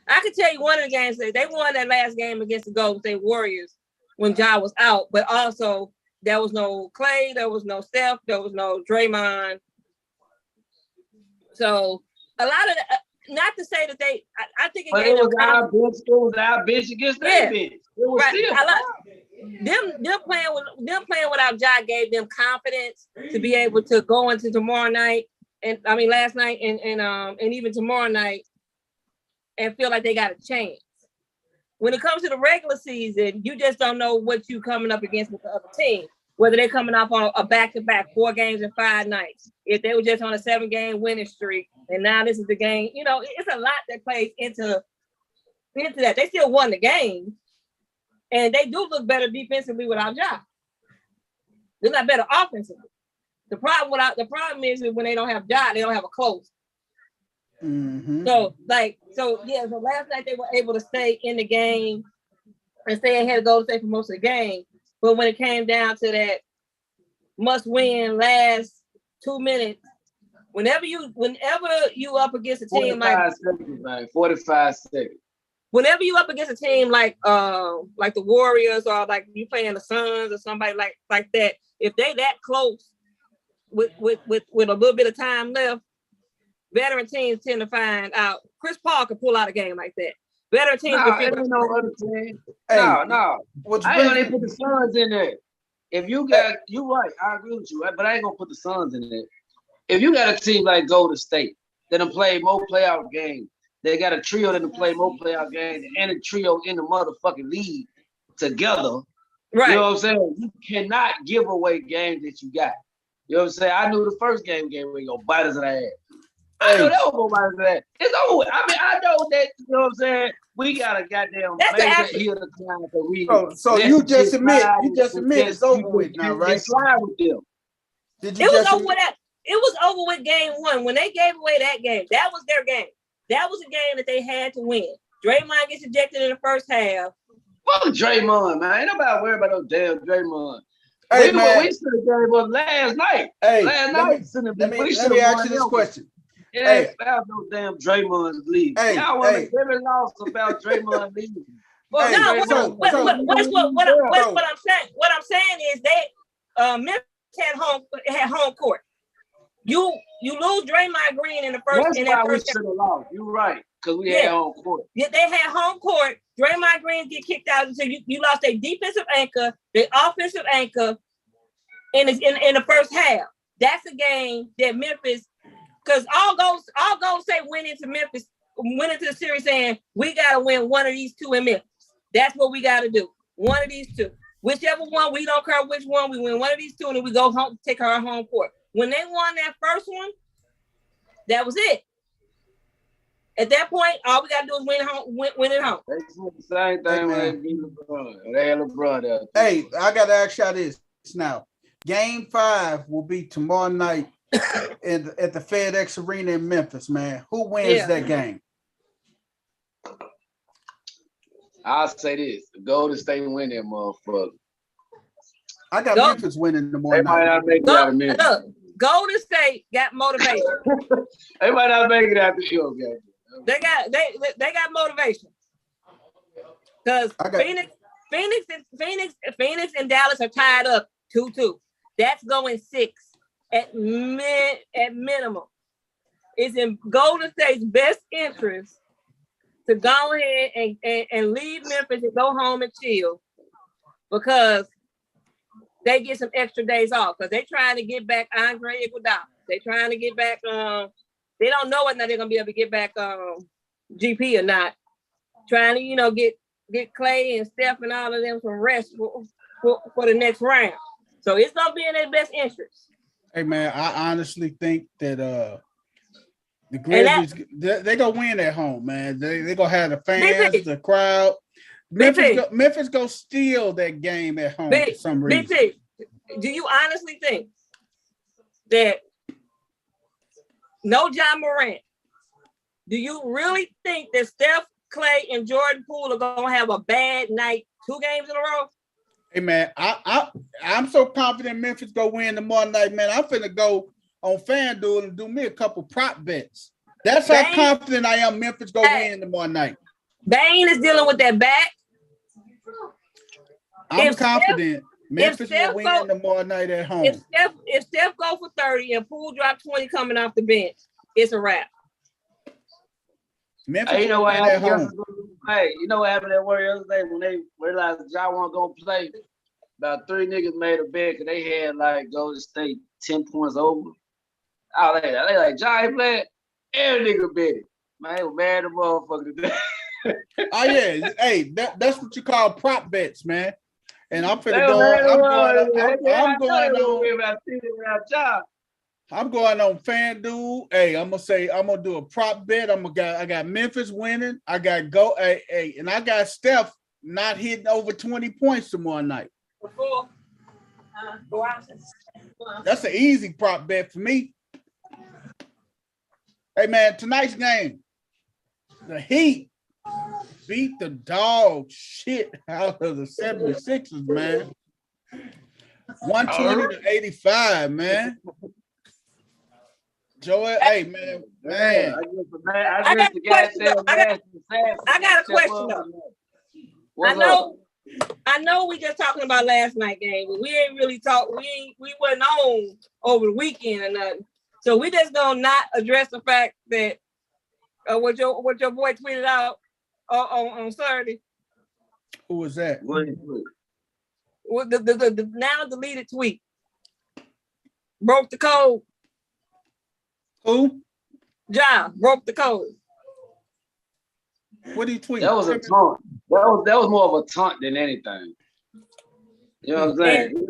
can tell you one of the games they won that last game against the Golden State Warriors when Ja was out, but also there was no Clay, there was no Steph, there was no Draymond. So a lot of not to say that I think it gave them confidence. It was our bench against their bench. It was them playing without Ja gave them confidence to be able to go into tomorrow night, and I mean last night and even tomorrow night, and feel like they got a chance. When it comes to the regular season, you just don't know what you coming up against with the other team. Whether they're coming off on a back-to-back 4 games in 5 nights. If they were just on a 7-game winning streak, and now this is the game, it's a lot that plays into that. They still won the game, and they do look better defensively without Ja. They're not better offensively. The problem is when they don't have Ja, they don't have a close. Mm-hmm. So last night they were able to stay in the game and stay ahead of Golden State for most of the game. But when it came down to that must-win last 2 minutes, whenever you up against a team 45 seconds. Whenever you up against a team like the Warriors or like you playing the Suns or somebody like that, if they that close with a little bit of time left, veteran teams tend to find out. Chris Paul could pull out a game like that. Veteran teams. Ain't no other team. No. I ain't gonna put the Suns in there. If you got, you right. I agree with you, but I ain't gonna put the Suns in there. If you got a team like Golden State that have played more playoff games, they got a trio that have played more playoff games, and a trio in the motherfucking league together. Right. You know what I'm saying? You cannot give away games that you got. You know what I'm saying? I knew the first game we go bite us in the ass. I know that was gonna bite us in the ass. It's over. I mean, I know that, you know what I'm saying? We got a goddamn major the time for we. So you just admit it's over with now, right? Slide with them. It was over with that. It was over with game 1. When they gave away that game, that was their game. That was a game that they had to win. Draymond gets ejected in the first half. Fuck Draymond, man. Ain't nobody worried about no damn Draymond. Hey, we should have gave up last night. Hey, last night. Let me ask you this question. It ain't about no damn Draymond leaving. Hey, y'all want to make every loss about Draymond leaving. What I'm saying is Memphis had home court. You lose Draymond Green in the first. That's why we should have lost. You're right, because we had home court. Yeah, they had home court. Draymond Green get kicked out, so you lost their defensive anchor, their offensive anchor in the first half. That's a game that Memphis, because all Golden State went into the series saying we gotta win one of these 2 in Memphis. That's what we gotta do. One of these 2. Whichever one, we don't care which one, we win one of these 2, and then we go home, take our home court. When they won that first one, that was it. At that point, all we gotta do is win at home. They said the same thing when they beat LeBron. They had LeBron out there. Hey, I gotta ask y'all this now. Game 5 will be tomorrow night at the FedEx Arena in Memphis, man. Who wins that game? I'll say this: the Golden State win that motherfucker. I got Memphis winning tomorrow night. They might not make it out of Memphis. Look, Golden State got motivation. They might not make it out the show, game. They got motivation. Because Phoenix and Dallas are tied up 2-2. That's going 6 at minimum. It's in Golden State's best interest to go ahead and leave Memphis and go home and chill, because they get some extra days off, because they're trying to get back Andre Iguodala. They're trying to get back. They don't know whether they're gonna be able to get back GP or not. Trying to get Clay and Steph and all of them some rest for the next round. So it's gonna be in their best interest. Hey man, I honestly think that the And Grizzlies they gonna win at home, man. They gonna have the fans, BP, the crowd. BP, Memphis go steal that game at home for some reason. BP, do you honestly think that no John Morant? Do you really think that Steph, Clay, and Jordan Poole are gonna have a bad night 2 games in a row? Hey man, I'm so confident Memphis go win tomorrow night, man. I'm finna go on FanDuel and do me a couple prop bets. That's how confident I am Memphis go win tomorrow night. Bane is dealing with that back. I'm confident Memphis will win tomorrow night at home. If Steph go for 30 and Poole drop 20 coming off the bench, it's a wrap. Memphis Hey, you know what happened at home. yesterday? Hey, you know what happened at work yesterday when they realized Ja wasn't gonna play? About 3 niggas made a bet because they had like Golden State 10 points over. Oh, they like Ja ain't playing. Every nigga bet it. Man, they was mad at the motherfucker today. Oh yeah, hey, that's what you call prop bets, man. And I'm finna They go. was mad at I'm the going motherfucker. I'm going on FanDuel. Hey, I'm gonna do a prop bet. I got Memphis winning. I got and I got Steph not hitting over 20 points tomorrow night. That's an easy prop bet for me. Hey man, tonight's game, the Heat beat the dog shit out of the 76ers, man. 120 to 85, man. Joel, hey man. I got a question though. I know we just talking about last night game, but we ain't really talk. We wasn't on over the weekend or nothing. So we just gonna not address the fact that what your boy tweeted out on Saturday. Who was that? With the now deleted tweet. Broke the code. Who? Ja broke the code. What did he tweet? That was a taunt. That was more of a taunt than anything. You know what I'm saying?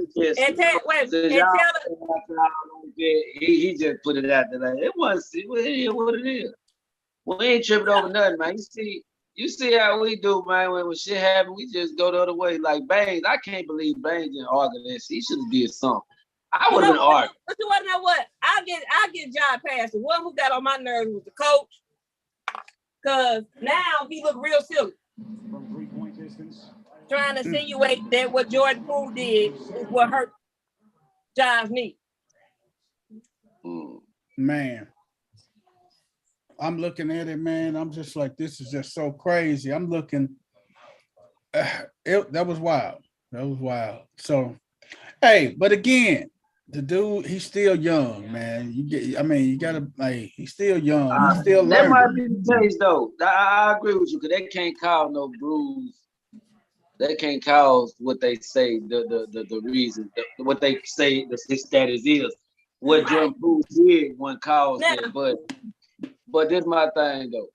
He just put it out there like it wasn't. It is what it is. We ain't tripping over nothing, man. You see how we do, man. When shit happen, we just go the other way. Like Baines, I can't believe Baines didn't argue this. He should have did something. I would have been arguing. But you want to know what? I'll get John past. The one who got on my nerves was the coach. Cause now he look real silly. Trying to insinuate that what Jordan Poole did is what hurt John's knee. Man. I'm looking at it, man. I'm just like, this is just so crazy. I'm looking. That was wild. That was wild. So, hey, but again, the dude, he's still young, man. You gotta, like, he's still young. He's still learning. That might be the case, though. I agree with you, because they can't cause no bruise. They can't cause what they say, the reason, what they say the status is. What Jordan Poole did one caused that, but this my thing, though.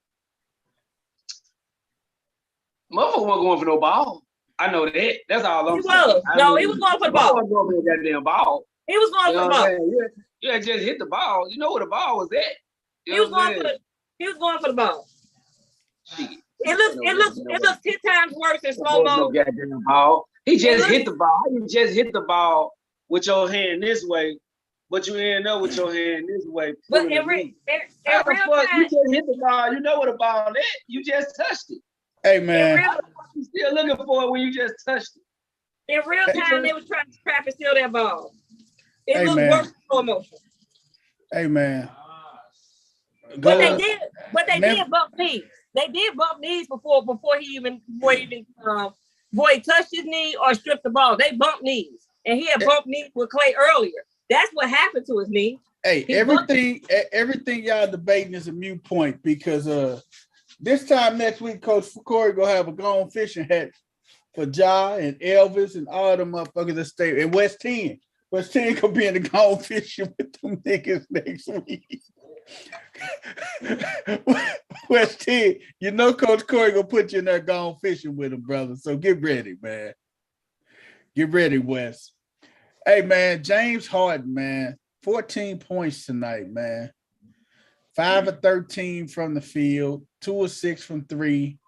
Motherfucker wasn't going for no ball. I know that. That's all I'm saying. He was going for the ball. He wasn't going for that damn ball. He was going for the ball. Yeah, just hit the ball. You know where the ball was at. He was going for the ball. Shit. It looks 10 times worse in slow mo. Ball. He just hit the ball. You just hit the ball with your hand this way, but you end up with your hand this way. But in real time, you just hit the ball. You know where the ball is. You just touched it. Hey man, you still looking for it when you just touched it. In real time, they was trying to trap and steal that ball. It looked worse in slow motion. Hey man. But they did bump knees. They did bump knees before he touched his knee or stripped the ball. They bumped knees, and he had bumped knees with Clay earlier. That's what happened to his knee. Hey, everything y'all debating is a moot point, because this time next week, Coach Corey gonna have a gone fishing hat for Ja and Elvis and all them motherfuckers that stay in West 10. West 10 gonna be in the gone fishing with them niggas next week. West 10, you know Coach Corey gonna put you in there gone fishing with him, brother. So get ready, man. Get ready, Wes. Hey, man, James Harden, man, 14 points tonight, man. 5 of 13 from the field, 2 of 6 from 3.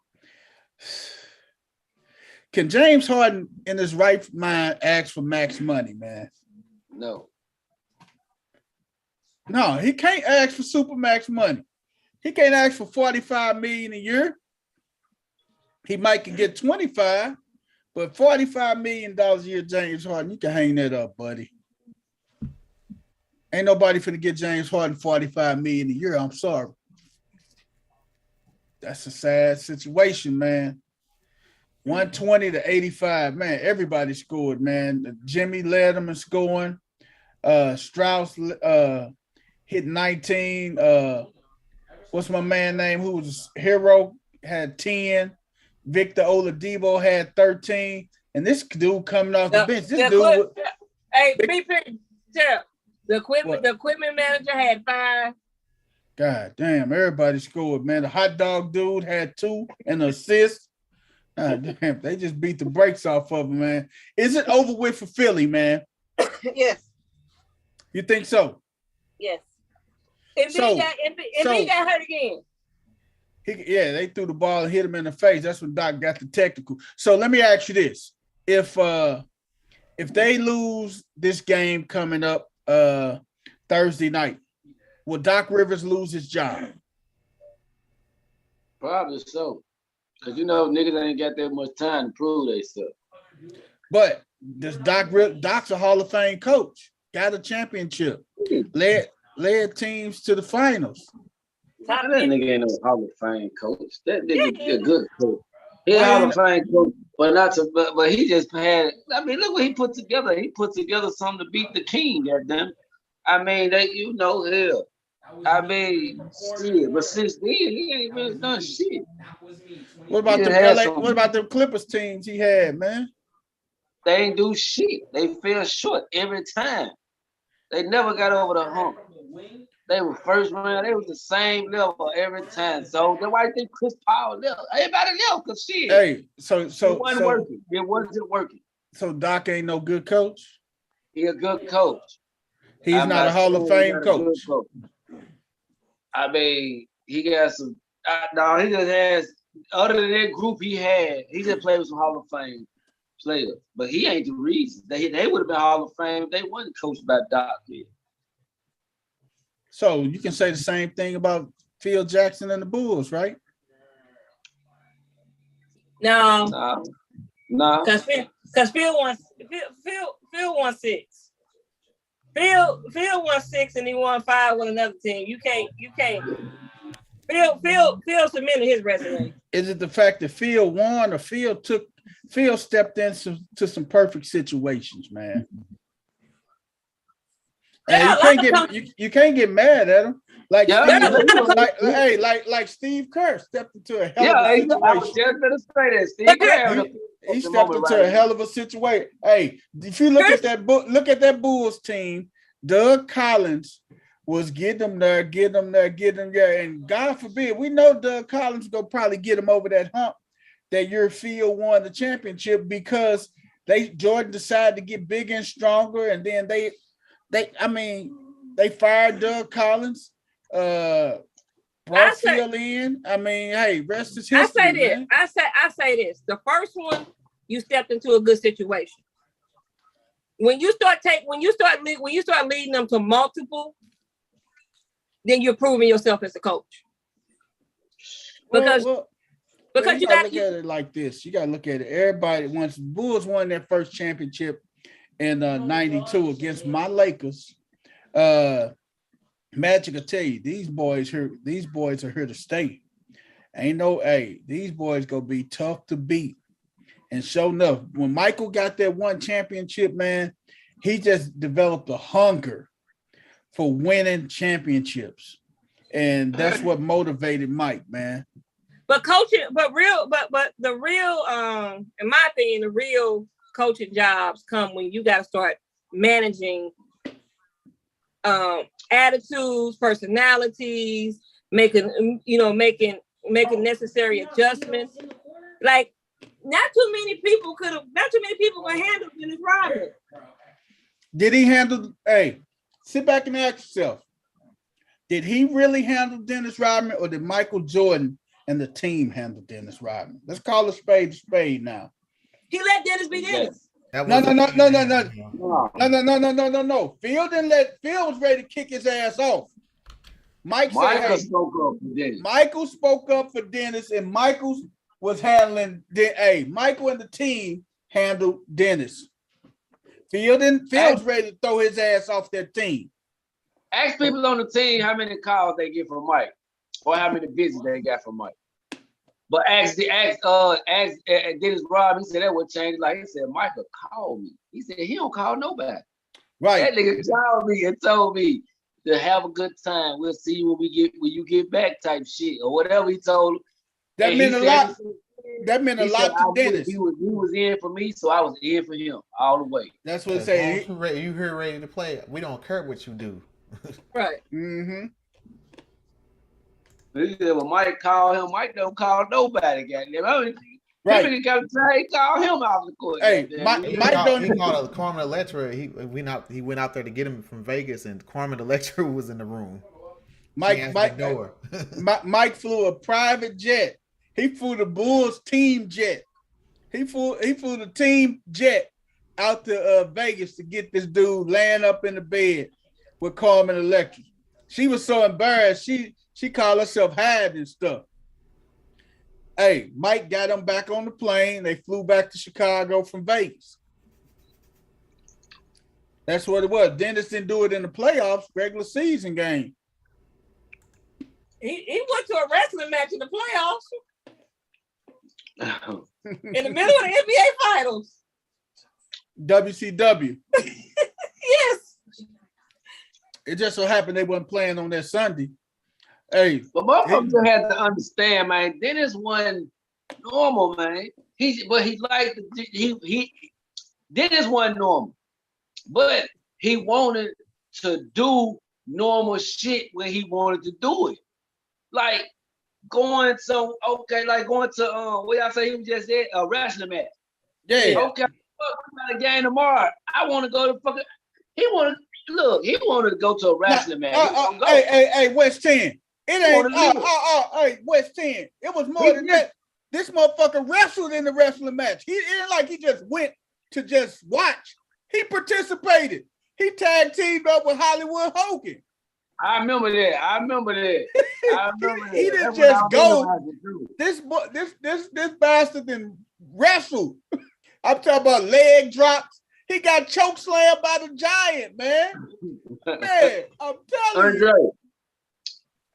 Can James Harden in his right mind ask for max money, man? No. No, he can't ask for super max money. He can't ask for $45 million a year. He might can get 25, but $45 million a year, James Harden, you can hang that up, buddy. Ain't nobody finna get James Harden $45 million a year. I'm sorry. That's a sad situation, man. 120 to 85, man. Everybody scored, man. Jimmy led them in scoring. Strauss hit 19. What's my man name? Who was a hero? Had 10. Victor Oladipo had 13. And this dude coming off the bench. This dude. Hey, the equipment manager had 5. God damn, everybody scored, man. The hot dog dude had 2 and an assist. God damn, they just beat the brakes off of him, man. Is it over with for Philly, man? Yes. You think so? Yes. Embiid got hurt again. They threw the ball and hit him in the face. That's when Doc got the technical. So let me ask you this: if they lose this game coming up Thursday night, will Doc Rivers lose his job? Probably so. Because niggas ain't got that much time to prove they stuff. But does Doc's a Hall of Fame coach, got a championship, led teams to the finals. That nigga ain't no Hall of Fame coach. That nigga a good coach. He's a Hall of Fame coach, but he just had. I mean, look what he put together. He put together something to beat the King. Goddamn. I mean, hell. I mean, shit. But since then, he ain't really done shit. What about the What about the Clippers teams he had, man? They ain't do shit. They fell short every time. They never got over the hump. They were first round. They was the same level every time. So that's why I think Chris Paul left. Everybody left because shit. Hey, so it wasn't working. It wasn't working. So Doc ain't no good coach. He a good coach. He's not a Hall of Fame coach. I mean, he got some. No, he just has. Other than that group he just played with some Hall of Fame players. But he ain't the reason. They would have been Hall of Fame if they wasn't coached by Doc. So you can say the same thing about Phil Jackson and the Bulls, right? No. Because Phil won 6. Phil won 6 and he won 5 with another team. You can't. Phil submitted his resume. Is it the fact that Phil won or Phil stepped into some perfect situations, man? And you can't get mad at him. Like Steve Kerr stepped into a hell of a situation. I was just gonna say that. Steve Kerr. He stepped into a hell of a situation. Hey, if you look at that Bulls team, Doug Collins was getting them there, and God forbid, we know Doug Collins gonna probably get him over that hump that your Phil won the championship because Jordan decided to get bigger and stronger, and then they fired Doug Collins, brought Phil in. I mean, hey, rest is history. I say this. The first one, you stepped into a good situation. When you start leading them to multiple, then you're proving yourself as a coach. Because you gotta look at it like this. You gotta look at it. Everybody, once the Bulls won their first championship in '92 against my Lakers, Magic will tell you these boys are here to stay. These boys gonna be tough to beat. And sure enough, when Michael got that one championship, man, he just developed a hunger for winning championships. And that's what motivated Mike, man. But coaching, in my opinion, the real coaching jobs come when you got to start managing attitudes, personalities, making necessary adjustments. Like, not too many people can handle Dennis Rodman. Did he handle? Hey, sit back and ask yourself. Did he really handle Dennis Rodman, or did Michael Jordan and the team handle Dennis Rodman? Let's call a spade now. He let Dennis be Dennis. No. Phil didn't let. Phil was ready to kick his ass off. Michael spoke up for Dennis. Michael spoke up for Dennis, and Michael was handling. Michael and the team handled Dennis. Phil was ready to throw his ass off their team. Ask people on the team how many calls they get from Mike, or how many visits they got from Mike. But ask Dennis Rodman. He said that would change. Like he said, Michael called me. He said he don't call nobody. Right. That nigga called me and told me to have a good time. We'll see you when you get back, type shit or whatever he told him. That meant a lot. That meant a lot to Dennis. He was in for me, so I was in for him all the way. That's what it said. You here ready to play? We don't care what you do. Right. Mm-hmm. He said, well, Mike called him. Mike don't call nobody, goddamn. Right. He called him out of the court. Hey, He called Carmen Electra. He went out there to get him from Vegas, and Carmen Electra was in the room. Mike flew a private jet. He flew the Bulls team jet. He flew the team jet out to Vegas to get this dude laying up in the bed with Carmen Electra. She was so embarrassed. She called herself hiding and stuff. Hey, Mike got them back on the plane. They flew back to Chicago from Vegas. That's what it was. Dennis didn't do it in the playoffs, regular season game. He went to a wrestling match in the playoffs. In the middle of the NBA Finals. WCW. Yes. It just so happened they wasn't playing on that Sunday. Hey, but motherfuckers had to understand, man. Dennis wasn't normal, man. Dennis wasn't normal, but he wanted to do normal shit when he wanted to do it, like going to what y'all say he was just at a wrestling match. Yeah. Okay, we got a game tomorrow. I want to go to fucking. He wanted to go to a wrestling match. Hey, West 10. It ain't hey, West 10. It was more than that. This motherfucker wrestled in the wrestling match. It ain't like he just went to just watch. He participated. He tag teamed up with Hollywood Hogan. I remember that. He didn't just go. This bastard didn't wrestle. I'm talking about leg drops. He got choke slammed by the Giant, man. Man, I'm telling you.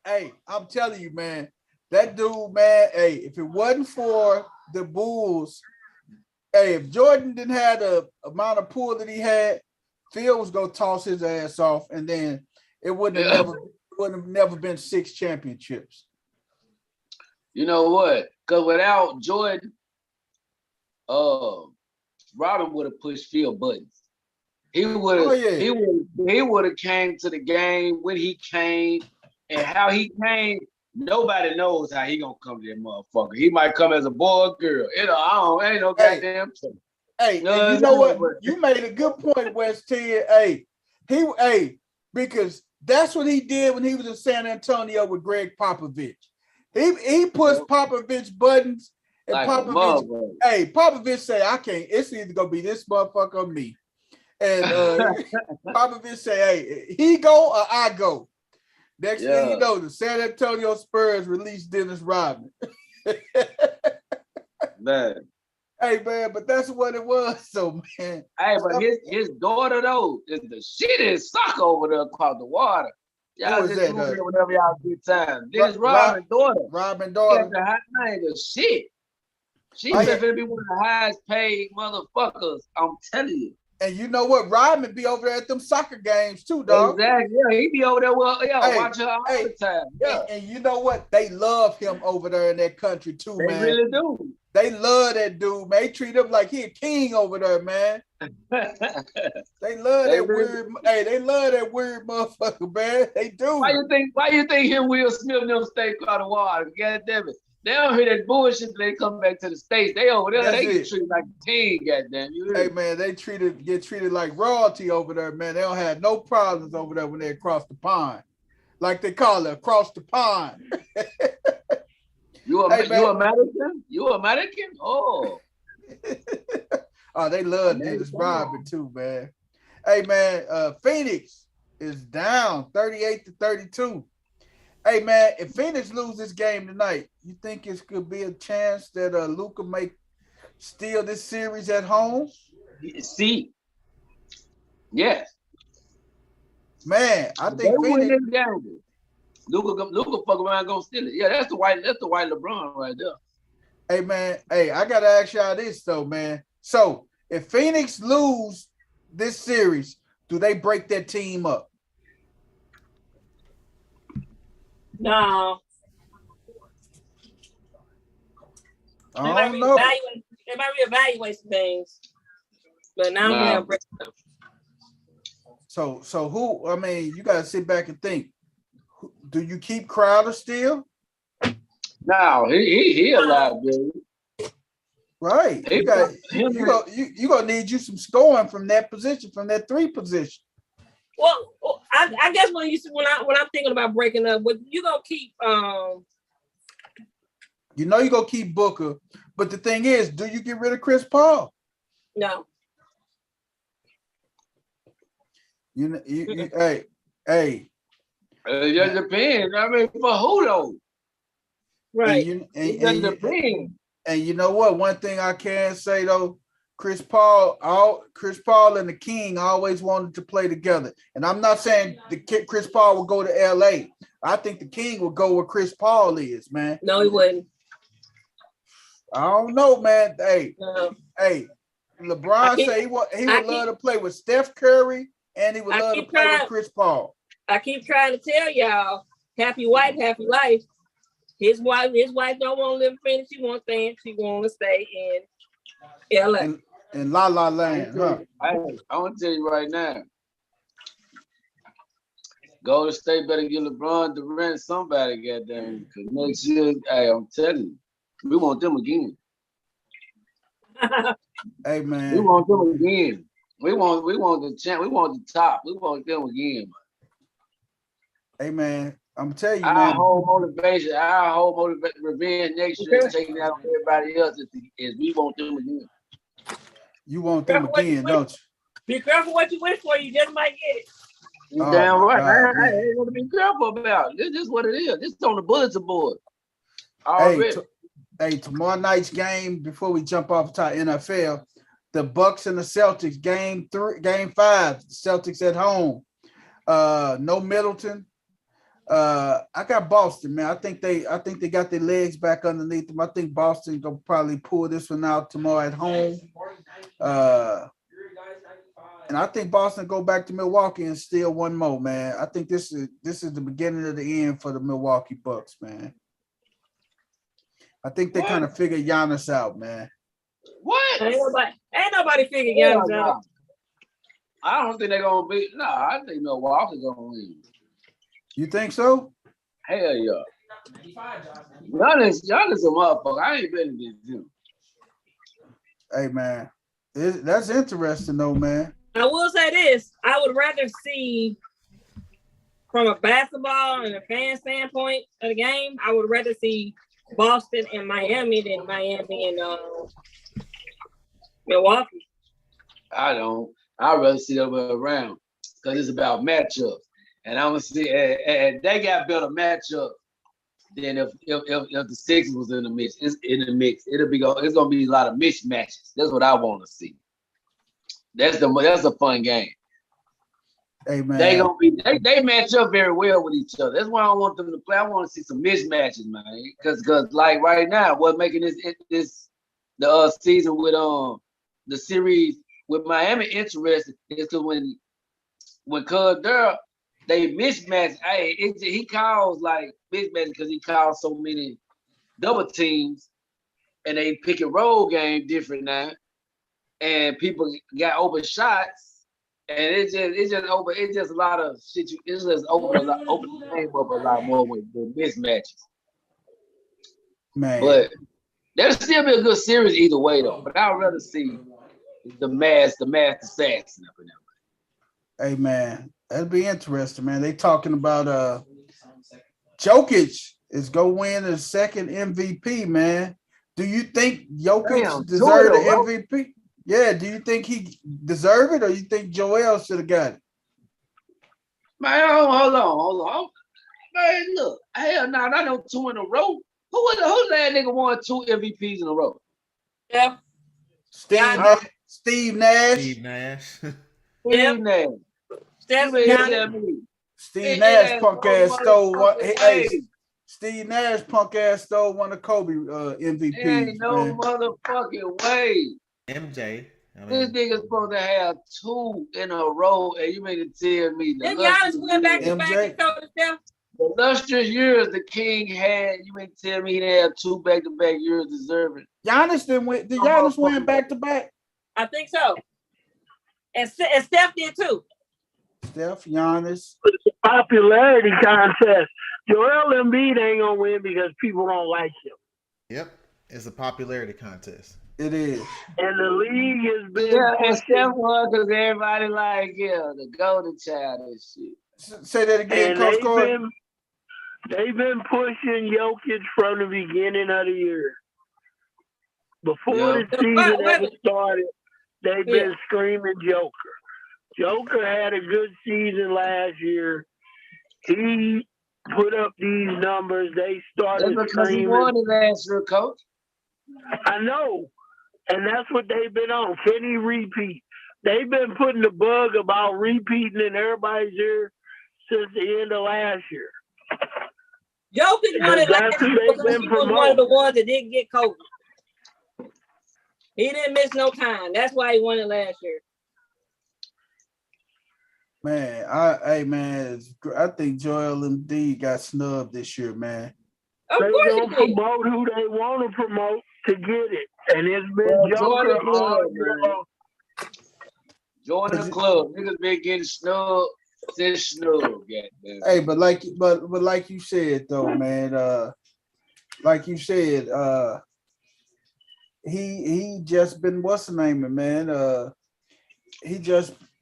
Hey, I'm telling you, man. That dude, man, hey, if it wasn't for the Bulls, hey, if Jordan didn't have the amount of pull that he had, Phil was gonna toss his ass off, and then it wouldn't have never been 6 championships. You know what? Because without Jordan, Robin would have pushed Phil buttons. He would have came to the game when he came, and how he came. Nobody knows how he gonna come to that motherfucker. He might come as a boy or girl. Ain't no goddamn. Hey, you know what? You made a good point, West 10. Because that's what he did when he was in San Antonio with Greg Popovich. He pushed Popovich buttons, and like Popovich say, I can't. It's either gonna be this motherfucker or me. And Popovich say, hey, he go or I go. Next thing you know, the San Antonio Spurs released Dennis Rodman. Man. Hey, man, but that's what it was. So, man. Hey, but his daughter, though, is the shittest sucker over there across the water. Y'all just do it whenever y'all get time. Dennis Rodman's daughter. Rodman's daughter. The hot name is shit. She's going to be one of the highest paid motherfuckers. I'm telling you. And you know what? Rodman be over there at them soccer games too, dog. Exactly. Yeah, he be over there. Watch her all the time. Yeah. And you know what? They love him over there in that country too, man. They really do. They love that dude, man. They treat him like he a king over there, man. They love that weird. Hey, they love that weird motherfucker, man. They do. Why you think him Will Smith never stay out of water? God damn it. They don't hear that bullshit. They come back to the States. They over there. That's They get it. treated like a team. Goddamn, you hear Hey me? man, they get treated like royalty over there, man. They don't have no problems over there when they across the pond, like they call it, across the pond. You Hey man, American? You American? Oh, oh, they love Dennis American. Rodman too, man. Hey man, Phoenix is down 38-32. Hey man, if Phoenix lose this game tonight, you think it could be a chance that Luka may steal this series at home? See, yes. Man, I If they think win Phoenix. this game, Luka fuck around and go steal it. Yeah, that's the white LeBron right there. Hey man, hey, I gotta ask y'all this though, man. So if Phoenix lose this series, do they break their team up? No. I don't know. They might reevaluate some things. But now Nah. I'm break up. So who? I mean, you gotta sit back and think. Do you keep Crowder still? No, he a liability. Right. You gonna need you some scoring from that position, from that 3 position. Well, I guess when I'm thinking about breaking up, but you gonna keep You know you're gonna keep Booker, but the thing is, do you get rid of Chris Paul? no. You hey. It just depends. I mean, for who though? Right. It just depends. And you know what? One thing I can say though, Chris Paul and the King always wanted to play together. And I'm not saying Chris Paul will go to LA. I think the King will go where Chris Paul is, man. No, he wouldn't. I don't know, man. Hey, No. hey, LeBron say he would love to play with Steph Curry and he would love to play with Chris Paul. I keep trying to tell y'all, happy wife, happy life. His wife don't want to live in Phoenix. She wants to stay in LA. In La La Land, huh? I want to tell you right now. Golden State better get LeBron to rent somebody, goddamn. Because next year, hey, I'm telling you, we want them again. Hey man, we want them again. We want the champ. We want the top. We want them again, man. Hey man, I'm telling you, our man. Whole motivation, revenge next year is taking out on everybody else is we want them again. You want them again, don't you? Be careful what you wish for. You just might get it. You damn right. I ain't gonna be careful about it. This is what it is. This is on the bulletin board. Hey, tomorrow night's game, before we jump off to NFL, the Bucks and the Celtics, game 5, Celtics at home. No Middleton. I got Boston, man. I think they got their legs back underneath them. I think Boston gonna probably pull this one out tomorrow at home. And I think Boston go back to Milwaukee and steal one more, man. I think this is the beginning of the end for the Milwaukee Bucks, man. I think they kind of figured Giannis out, man. What? Ain't nobody figured Giannis out. I don't think they're gonna be. No, I think Milwaukee's gonna win. You think so? Hell yeah. Giannis a motherfucker. I ain't betting against him. Hey man, that's interesting though, man. I will say this: I would rather see, from a basketball and a fan standpoint of the game, I would rather see Boston and Miami than Miami and Milwaukee. I don't. I'd rather see the other way around because it's about matchups. And I'm gonna see, and they got better matchups than if the Sixers was in the mix. It's in the mix. It's gonna be a lot of mismatches. That's what I want to see. That's a fun game. Hey man, they match up very well with each other. That's why I don't want them to play. I want to see some mismatches, man. Because like right now, what's making the season with the series with Miami interesting is because when Cuz Durr, they mismatch. Hey, he calls like mismatch because he calls so many double teams, and they pick and roll game different now, and people got open shots, and it's just a lot of shit. It's just open the game up a lot more with mismatches. Man, But that'll still be a good series either way though. But I'd rather see the masked assassin up in there. hey man, that'd be interesting, man. They talking about Jokic is go win the second MVP, man. Do you think Jokic Damn, two in deserved a the row. MVP? Yeah, do you think he deserved it, or you think Joel should have got it? Man, hold on. Man, look, hell no, not no two in a row. Who that nigga won 2 MVPs in a row? Yeah. Steve Nash. Steve Nash. Yep. Steve Nash. Steph, You mean Giannis. tell me? Steve Nash ain't punk no ass stole one. motherfucking Hey, way. Steve Nash punk ass stole one of Kobe MVPs. There ain't no Man. motherfucking way. MJ. This nigga's supposed to have 2 in a row, and you mean to tell me Then Giannis went back to back MJ. and told Steph. the lustrous years the king had, you mean to tell me he didn't have 2 back-to-back years deserving? Giannis didn't win. Did Giannis win back to back? I think so. And Steph did too. Steph, Giannis. Popularity contest. Joel Embiid ain't gonna win because people don't like him. Yep, it's a popularity contest. It is. And the league has been Yeah, and pushing. Steph won because everybody like, yeah, the golden child and shit. Say that again, And Coach Corey. they've been pushing Jokic from the beginning of the year. Before Yeah. the season ever started, they've been screaming Joker. Joker had a good season last year. He put up these numbers. They started That's because he screaming. won it last year, coach. I know. And that's what they've been on. Can he repeat? They've been putting the bug about repeating in everybody's ear since the end of last year. Jokic won it last year because he was one of the ones that didn't get COVID. He didn't miss no time. That's why he won it last year. Man, I think Joel Embiid got snubbed this year, man. Of They course don't he did. promote who they want to promote to get it. And it's been Joker all year long. Join the club. Niggas been getting snubbed since snub. Goddamn. Hey, but like you said though, man, like you said, he just been what's the name, man?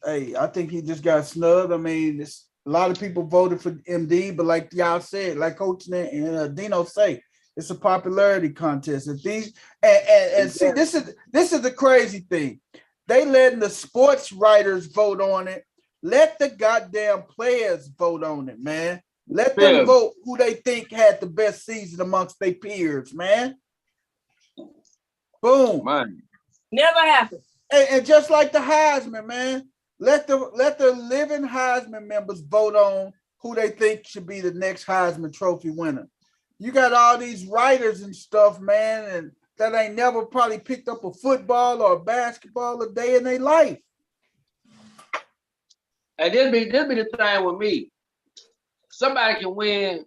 I think he just got snubbed. I mean, a lot of people voted for MD, but like y'all said, like Coach and Dino say, it's a popularity contest. If these and see, this is the crazy thing. They letting the sports writers vote on it. Let the goddamn players vote on it, man. Let them vote who they think had the best season amongst their peers, man. Boom. Man. Never happened. And just like the Heisman, man, let the living Heisman members vote on who they think should be the next Heisman Trophy winner. You got all these writers and stuff, man, and that ain't never probably picked up a football or a basketball a day in their life. And this be the thing with me. Somebody can win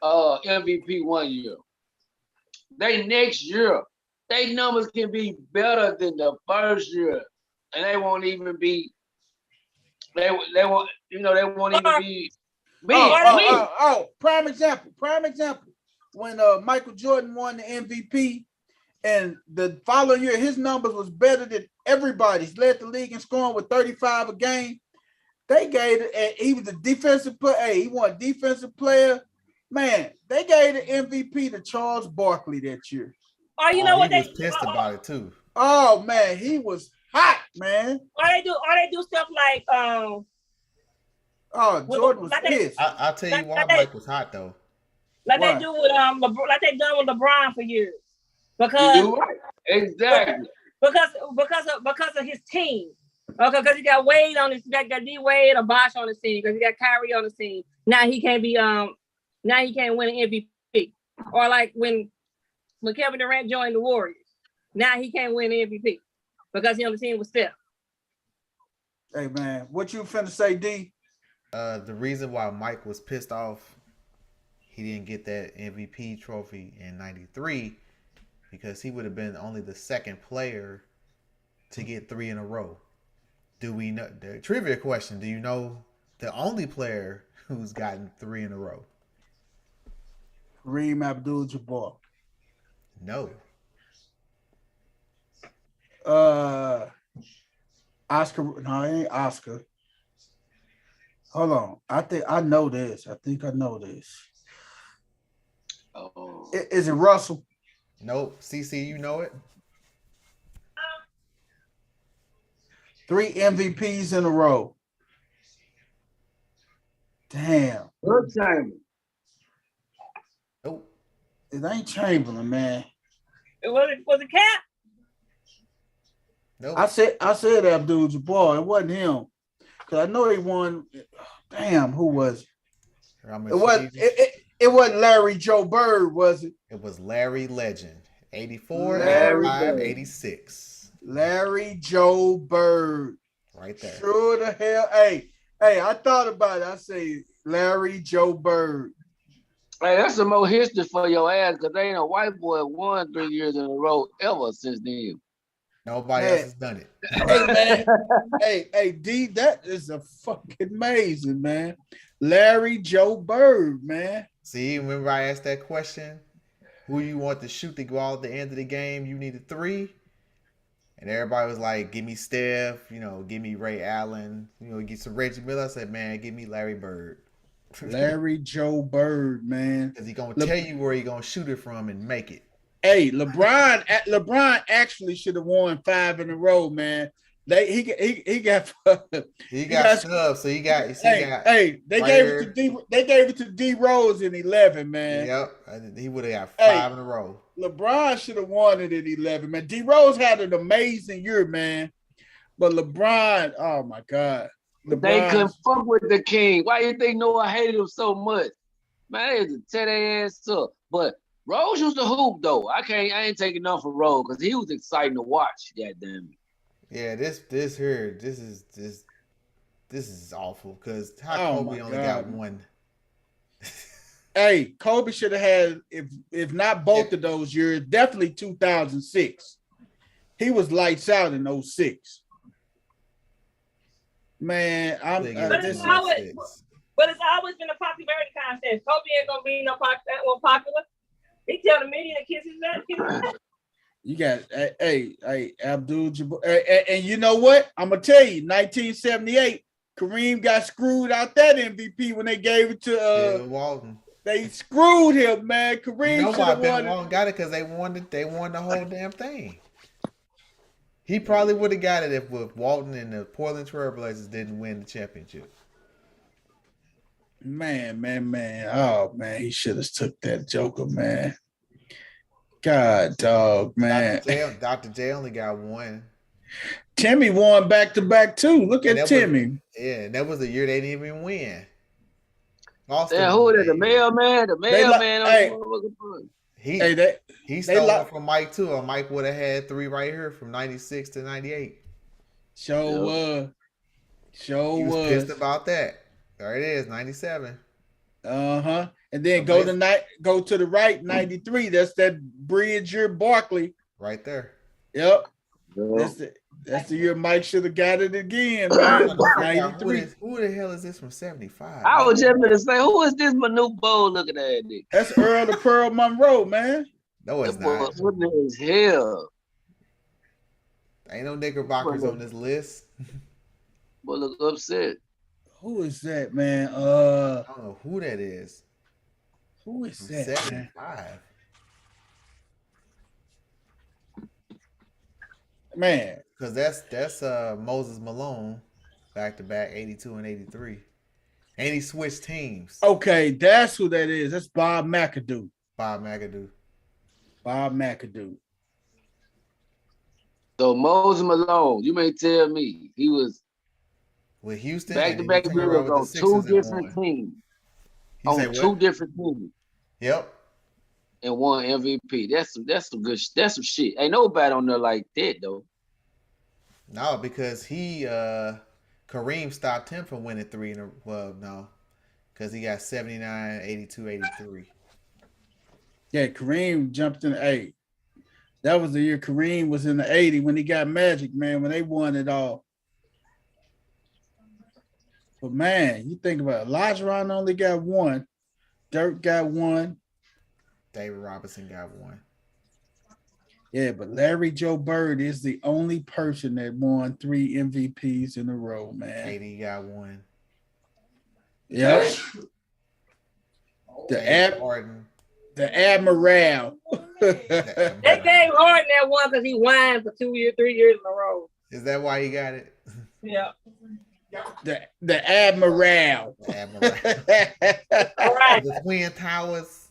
MVP one year. They next year, their numbers can be better than the first year, and they won't even be. They won't even be. Prime example. When Michael Jordan won the MVP, and the following year his numbers was better than everybody's. Led the league in scoring with 35 a game. They gave it, and he was a defensive player. Hey, he won defensive player. Man, they gave the MVP to Charles Barkley that year. Oh, you know what he was pissed about it too. Oh man, he was hot, man. Or they do stuff like Jordan was pissed. I'll tell you why Mike was hot though. Like they do with like they done with LeBron for years. Because exactly. Because of his team. Okay, because he got Wade on his, got D Wade or Bosh on his team, because he got Kyrie on his team. Now he can't be now he can't win an MVP. Or like when Kevin Durant joined the Warriors, now he can't win an MVP because he on the team with Steph. Hey man, what you finna say, D? The reason why Mike was pissed off, he didn't get that MVP trophy in '93 because he would have been only the second player to get 3 in a row. Do we know the trivia question? Do you know the only player who's gotten 3 in a row? Kareem Abdul-Jabbar. No. Oscar. No, it ain't Oscar. Hold on. I think I know this. I think I know this. Oh, Is it Russell? Nope. CC, you know it? 3 MVPs in a row. Damn. Good Chamberlain. Nope. It ain't Chamberlain, man. Was it Cap? Nope. I said Abdul Jabbar. It wasn't him. Cause I know they won. Damn, who was it? It wasn't Larry Joe Bird, was it? It was Larry Legend. 84, Larry 85, Bird. 86. Larry Joe Bird. Right there. Sure the hell. Hey, I thought about it. I say Larry Joe Bird. Hey, that's some more history for your ass, because ain't a white boy won 3 years in a row ever since then. Nobody Man. else has done it. Hey, man. hey, D, that is a fucking amazing, man. Larry Joe Bird, man. See, remember I asked that question? Who you want to shoot to go out at the end of the game? You needed 3. And everybody was like, give me Steph, give me Ray Allen, get some Reggie Miller. I said, man, give me Larry Bird. Larry Joe Bird, man. Because he's going to tell you where he's going to shoot it from and make it. Hey, LeBron actually should have won 5 in a row, man. He got snubbed, so he got. They gave it to D Rose in 11, man. Yep, he would have got 5 in a row. LeBron should have won it in 11, man. D Rose had an amazing year, man. But LeBron, oh my God. They couldn't fuck with the king. Why you think Noah hated him so much? Man, they used to tear their ass up. But Rose used to hoop though. I ain't taking enough for Rose because he was exciting to watch. Goddamn it. Yeah, this is awful because Kobe only got 1. Hey, Kobe should have had, if not both of those years, definitely 2006. He was lights out in 06. Man, but it's always been a popularity contest. Kobe ain't gonna be no popular. He tell the media to kiss his ass. You got hey Abdul Jabbar, and you know what? I'm gonna tell you, 1978, Kareem got screwed out that MVP when they gave it to Walton. They screwed him, man. Kareem should have won. Walton got it because they won the whole damn thing. He probably would have got it if Walton and the Portland Trailblazers didn't win the championship. Man. Oh man, he should have took that Joker, man. God, dog, man. Dr. J only got 1. Timmy won back-to-back too. Look at Timmy. And that was the year they didn't even win. Yeah, who is the mailman? The mailman. He stole one from Mike too. Or Mike would have had 3 right here from 96 to 98. Sure was pissed about that. There it is, 97. And then go to the right, 93. That's that Bridger Barkley. Right there. Yep. That's the year Mike should have got it again, man. 93. Who the hell is this from 75? I was just going to say, who is this Manu Bowl looking at? That's Earl the Pearl Monroe, man. No, it's not. What the hell? Ain't no Knickerbockers on this list. Boy, look upset. Who is that, man? I don't know who that is. Who is that? 75. Man. Because that's Moses Malone back to back 82 and 83. And he switched teams. Okay, that's who that is. That's Bob McAdoo. Bob McAdoo. So Moses Malone, you may tell me he was with Houston back to back years on 2 different teams. On 2 different teams. Yep. And 1 MVP. That's some shit. Ain't nobody on there like that though. No, because Kareem stopped him from winning 3 in a no. Because he got 79, 82, 83. Yeah, Kareem jumped in the 8. That was the year Kareem was in the 80 when he got Magic, man, when they won it all. But man, you think about it, Olajuwon only got 1. Dirk got 1. David Robinson got 1. Yeah, but Larry Joe Bird is the only person that won 3 MVPs in a row, man. KD got one. Yep. James Harden. The Admiral. They gave Harden that one because he whined for 2 years, 3 years in a row. Is that why he got it? Yeah. The Admiral. The Admiral. All right. The Twin Towers.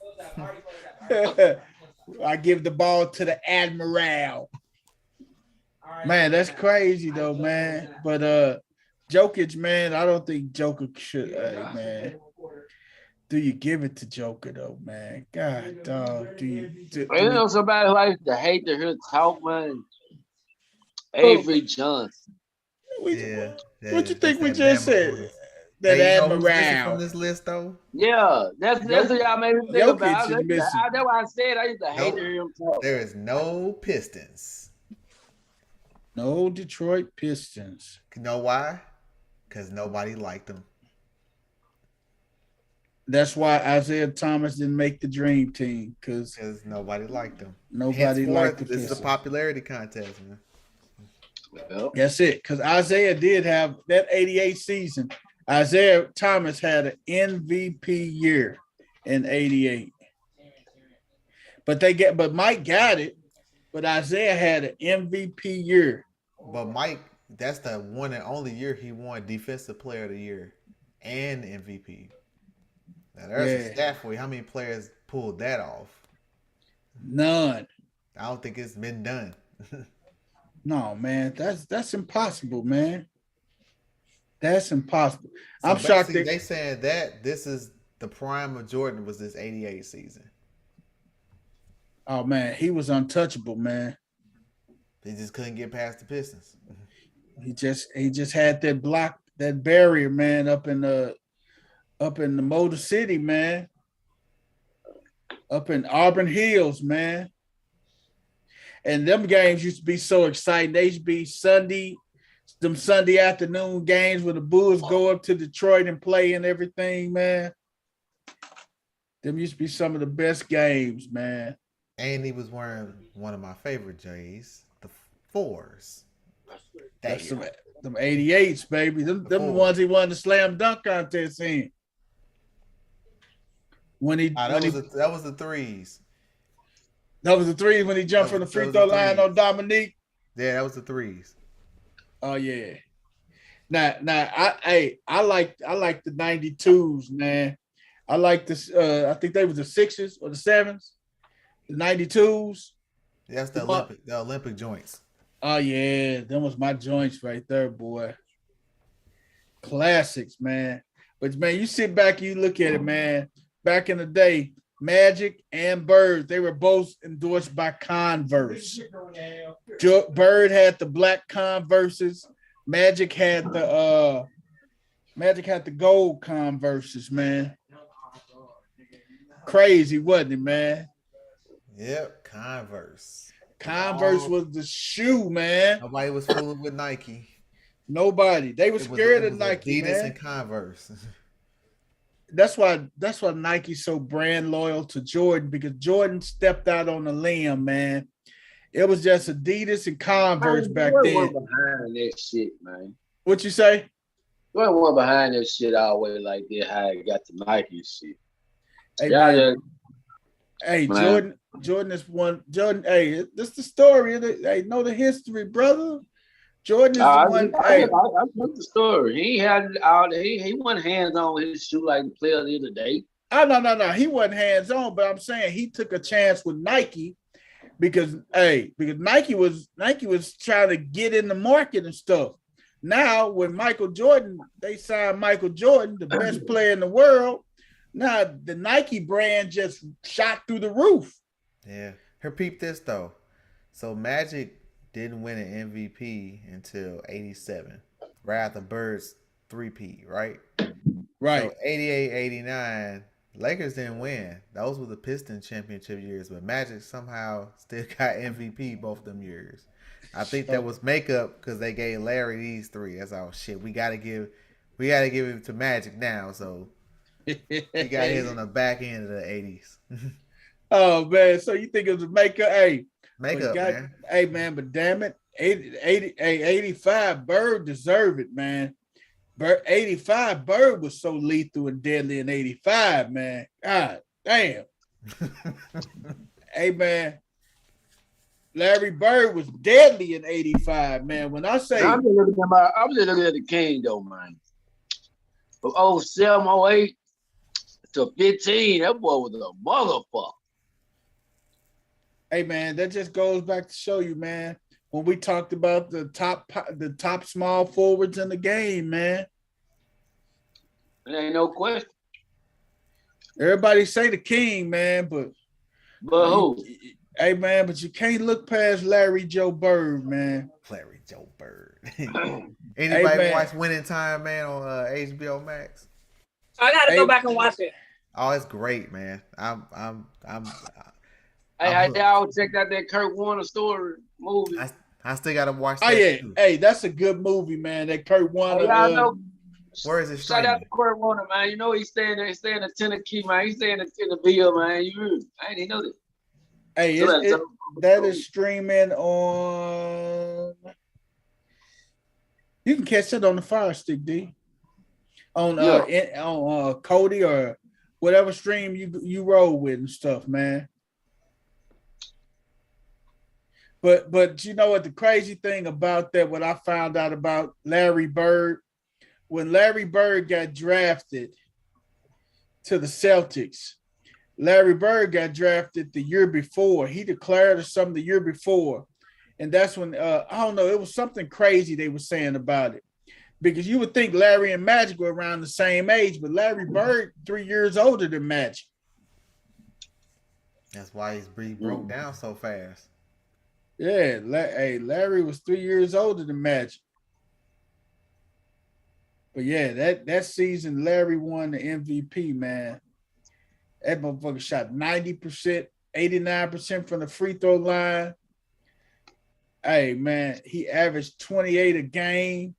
I give the ball to the Admiral. Man, that's crazy though, man. But Jokic, man, I don't think Joker should. Man, do you give it to Joker though, man? God, dog. Do You know somebody who likes to hate to hear talk, man? Oh. Avery Johnson. Yeah. What you think we that just Bama said? voice. That Hey, you know who's missing Admiral. from this list though? Yeah, that's what y'all made me think Jokic about. is missing. That's why I said I used to hate Nope. to hear him talk. There is no Pistons. No Detroit Pistons. You know why? Because nobody liked them. That's why Isaiah Thomas didn't make the dream team because nobody liked them. nobody liked the This is Pistons. a popularity contest, man. Well, That's it. Because Isaiah did have that 88 season. Isaiah Thomas had an MVP year in 88. But Mike got it. But Isaiah had an MVP year. But Mike, that's the one and only year he won Defensive Player of the Year and MVP. Now there's a stat for you. How many players pulled that off? None. I don't think it's been done. No, man. That's impossible, man. That's impossible. So I'm shocked. they saying that this is the prime of Jordan was this 88 season. Oh man, he was untouchable, man. They just couldn't get past the Pistons. He just had that barrier, man, up in the Motor City, man. Up in Auburn Hills, man. And them games used to be so exciting. They used to be Sunday afternoon games where the Bulls go up to Detroit and play and everything, man. Them used to be some of the best games, man. And he was wearing one of my favorite J's, the 4s. That's them 88s, baby. Them the ones he won the slam dunk contest in. That was the 3s. That was the 3s when he jumped from the free throw line on Dominique. Yeah, that was the 3s. Oh yeah. Now I like the 92s, man. I like this. I think they was the 6s or the 7s, the 92s. That's the Olympic joints. Oh yeah, them was my joints right there, boy. Classics, man. But man, you sit back and you look at it, man. Back in the day, Magic and Bird, they were both endorsed by Converse. Bird had the black Converses. Magic had the gold Converses, man. Crazy, wasn't it, man? Yep, Converse. Converse was the shoe, man. Nobody was fooling with Nike. Nobody. They were scared of Nike, Adidas man. and Converse. That's why Nike's so brand loyal to Jordan, because Jordan stepped out on a limb, man. It was just Adidas and Converse back then. Behind that shit, man. What you say? You ain't one behind that shit all the way like that. How it got to Nike shit. Hey, Yeah, hey, man. Jordan is one. Jordan, hey, this the story. Hey, know the history, brother. Jordan is the one. I took the story. He had all. He wasn't hands on with his shoe like the player the other day. Oh no. He wasn't hands on, but I'm saying he took a chance with Nike because Nike was trying to get in the market and stuff. Now, when Michael Jordan, they signed Michael Jordan, the best player in the world. Now the Nike brand just shot through the roof. Yeah. Here, peep this though. So Magic didn't win an MVP until 87. Right after Bird's 3-peat, right? Right. So 88, 89, Lakers didn't win. Those were the Pistons championship years, but Magic somehow still got MVP both them years. I think that was makeup because they gave Larry these 3. That's all shit. We gotta give it to Magic now. So he got his on the back end of the 80s. Oh man, so you think it was a makeup? Hey, Makeup, man. Hey, man, but damn it, 85 Bird deserved it, man. 85 Bird was so lethal and deadly in 85, man. God damn. Hey, man. Larry Bird was deadly in 85, man. When I say I'm just looking at the King though, man. From 07, 08 to 15, that boy was a motherfucker. hey, man, that just goes back to show you, man, when we talked about the top small forwards in the game, man. There ain't no question. Everybody say the King, man, but who? Hey, man, but you can't look past Larry Joe Bird, man. Larry Joe Bird. Hey, Anybody man. watch Winning Time, man, on HBO Max? I gotta go back and watch it. Oh, it's great, man. I'm Hey, y'all checked out that Kurt Warner story movie. I still gotta watch that. Oh, yeah. Too. Hey, that's a good movie, man. That Kurt Warner. Y'all know, where is it? Shout out to Kurt Warner, man. You know he's staying there. He's staying in Tennessee, man. He's staying in the Ville, man. I didn't know that. Hey, that is streaming on. You can catch it on the Fire Stick, D. On Cody or whatever stream you roll with and stuff, man. But you know what the crazy thing about that? What I found out about Larry Bird, when Larry Bird got drafted to the Celtics. Larry Bird got drafted the year before. He declared or something the year before. And that's when, I don't know, it was something crazy they were saying about it. Because you would think Larry and Magic were around the same age, but Larry Bird 3 years older than Magic. That's why he broke down so fast. Yeah, Larry was 3 years older than Magic. But yeah, that season, Larry won the MVP, man. That motherfucker shot 90%, 89% from the free throw line. Hey, man, he averaged 28 a game,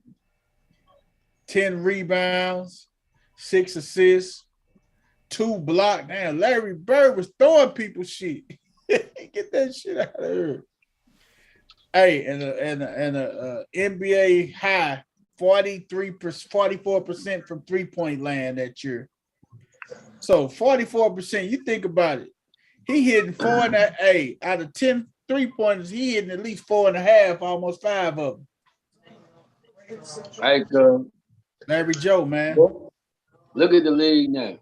10 rebounds, 6 assists, 2 blocks. Damn, Larry Bird was throwing people shit. Get that shit out of here. Hey, and a NBA high 44% from 3-point land that year. So 44%, you think about it. He hitting 4.5 out of 10 3-pointers, he hitting at least 4.5, almost 5 of them. Hey, Larry Joe, man. Look at the league now.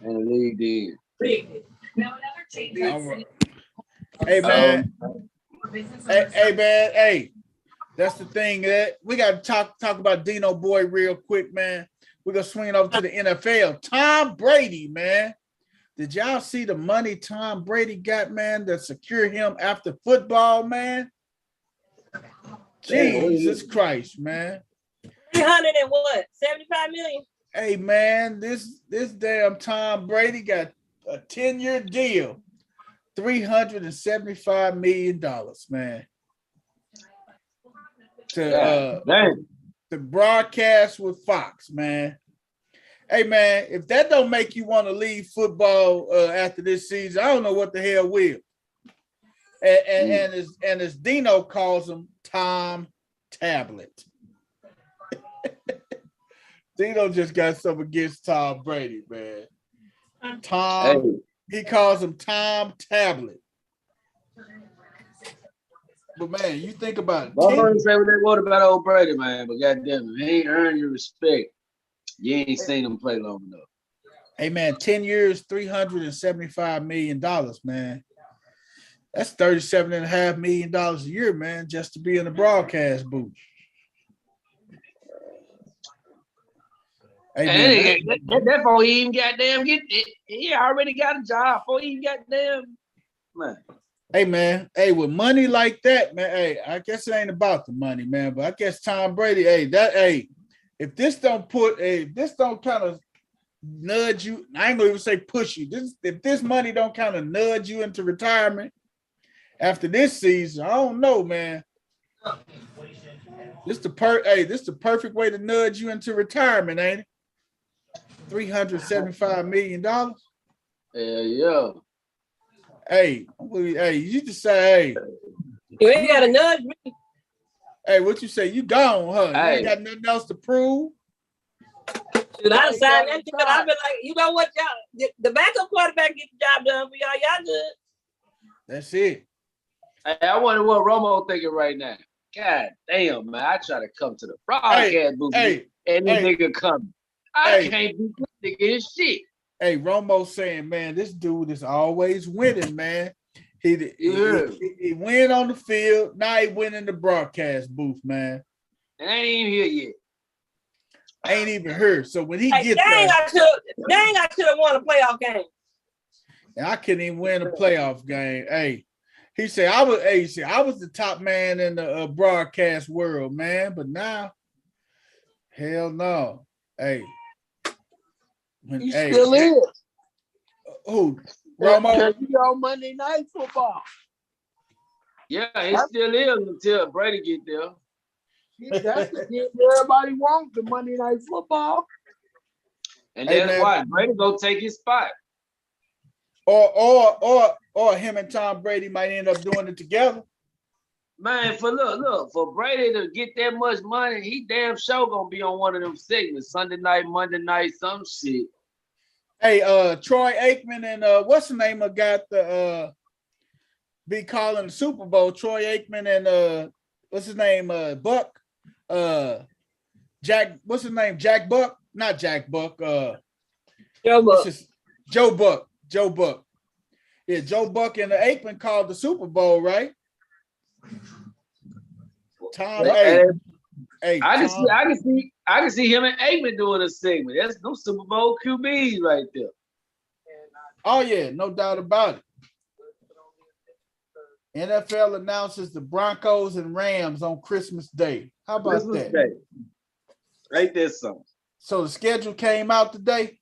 And the league did. Right. Hey, man. Hey, man. Hey, that's the thing that we got to talk about Dino Boy real quick, man. We're going to swing it over to the NFL. Tom Brady, man. Did y'all see the money Tom Brady got, man, to secure him after football, man? Jesus Christ, man. 300 and what? 75 million? Hey, man, this damn Tom Brady got a 10-year deal. $375 million, man. To broadcast with Fox, man. Hey, man, if that don't make you want to leave football after this season, I don't know what the hell will. And as Dino calls him, Tom Tablet. Dino just got something against Tom Brady, man. He calls him Tom Tablet. But, man, you think about it. I'm going to say what they want about old Brady, man, but goddamn it, he ain't earned your respect. You ain't seen him play long enough. Hey, man, 10 years, $375 million, man. That's $37.5 million a year, man, just to be in the broadcast booth. Hey, man, that's before he even goddamn get it. He already got a job before he even goddamn, man. Hey, man. Hey, with money like that, man, hey, I guess it ain't about the money, man, but I guess Tom Brady, if this don't kind of nudge you, I ain't gonna even say push you. If this money don't kind of nudge you into retirement after this season, I don't know, man. This the perfect way to nudge you into retirement, ain't it? $375 million. Yeah. Hey, you just say, hey, You ain't gotta nudge me. hey, what you say? You gone, huh? You Hey. ain't got nothing else to prove. Dude, I signed that deal. I've been like, you know what, y'all? The backup quarterback get the job done for y'all. Y'all good. That's it. Hey, I wonder what Romo thinking right now. God damn, man. I try to come to the broadcast booth and this nigga coming. I can't beat this nigga in shit. Hey, Romo saying, man, this dude is always winning, man. He win on the field. Now he win in the broadcast booth, man. And I ain't even here yet. Ain't even here. So when he Hey, gets there, I should have won a playoff game. and I couldn't even win a playoff game. Hey, he said I was the top man in the broadcast world, man. But now, hell no. Hey, He still is. Who? Romo? He on Monday Night Football. Yeah, he still is until Brady get there. That's the game everybody wants, the Monday Night Football. And that's why Brady gonna take his spot. Or him and Tom Brady might end up doing it together. Man, for Brady to get that much money, he damn sure gonna be on one of them segments, Sunday night, Monday night, some shit. Hey, Troy Aikman and what's the name of got the be calling the Super Bowl? Troy Aikman and what's his name? Buck. Jack. What's his name? Jack Buck? Not Jack Buck. Joe Buck. Joe Buck. Joe Buck. Yeah, Joe Buck and Aikman called the Super Bowl, right? Tom. Hey, I can see him and Aikman doing a segment. That's no Super Bowl QBs right there. Oh yeah, no doubt about it. NFL announces the Broncos and Rams on Christmas Day. How about Christmas that? Day. Ain't that something? So the schedule came out today.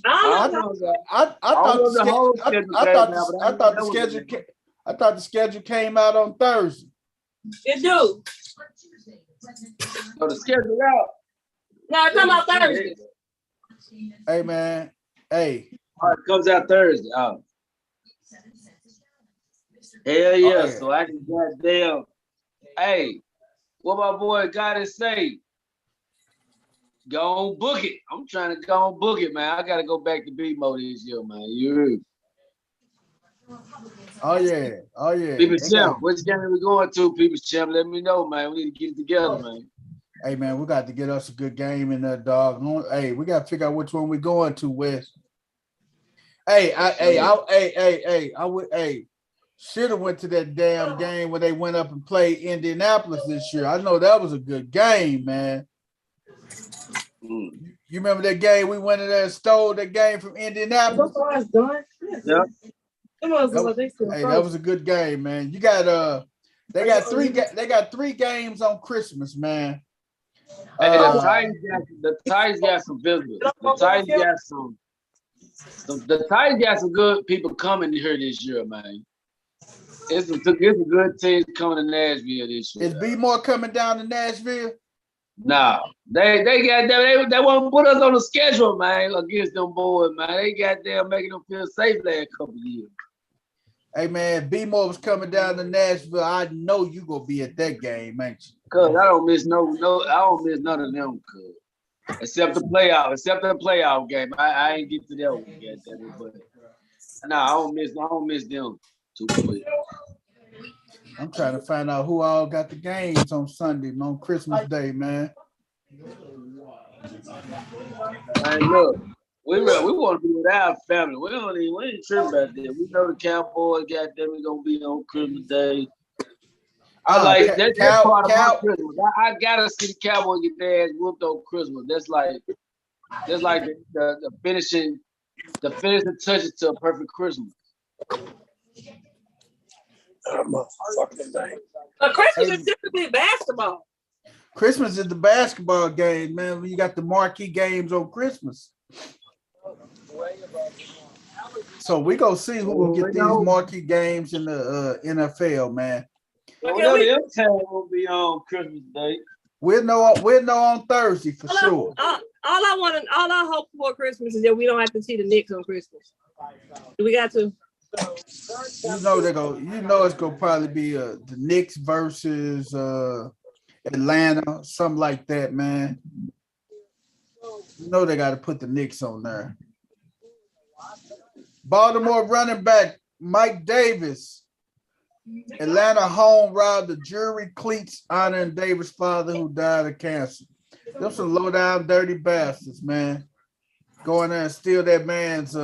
I thought the schedule came out on Thursday. It do. So the schedule out. No, it's about Thursday. Hey man, hey. All right, it comes out Thursday. Oh. Hell yeah. Oh, yeah. So I can goddamn. Hey, what my boy gotta say? Go on book it. I'm trying to go on book it, man. I gotta go back to B-Mo this year, man. You heard? Oh yeah. People's Champ, which game are we going to? People's Champ, let me know, man. We need to get it together, man. Hey man, we got to get us a good game in there, dog. Hey, we got to figure out which one we're going to, Wes. I should have went to that damn game where they went up and played Indianapolis this year. I know that was a good game, man. You remember that game we went in there and stole that game from Indianapolis? Yep. That was a good game, man. You got they got three games on Christmas, man. Hey, the Titans got some visitors. The Titans got some good people coming here this year, man. It's a good team coming to Nashville this year. Is B more coming down to Nashville? No, they won't put us on the schedule, man, against them boys, man. They got them making them feel safe last couple of years. Hey man, if B more was coming down to Nashville, I know you gonna be at that game, ain't you? Cause I don't miss none of them, cuz. Except the playoff game. I ain't get to that one yet, but I don't miss them too quick. I'm trying to find out who all got the games on Sunday, on Christmas Day, man. Hey, look, we want to be with our family. We ain't tripping about that. We know the Cowboys got them. We gonna be on Christmas Day. I like that's part of my Christmas. I gotta see the Cowboys get their ass whooped on Christmas. That's like the finishing touches to a perfect Christmas. But Christmas is typically basketball. Christmas is the basketball game, man. When you got the marquee games on Christmas. So we gonna see who will get these marquee games in the NFL, man. Well, the M-Town will be on Christmas Day. We'll know on Thursday for sure. All I hope for Christmas is that we don't have to see the Knicks on Christmas. Do we got to? You know they go. You know it's gonna probably be the Knicks versus Atlanta, something like that, man. You know they got to put the Knicks on there. Baltimore running back Mike Davis. Atlanta home robbed the jewelry cleats honoring Davis' father who died of cancer. Them some low down dirty bastards, man. Going there and steal that man's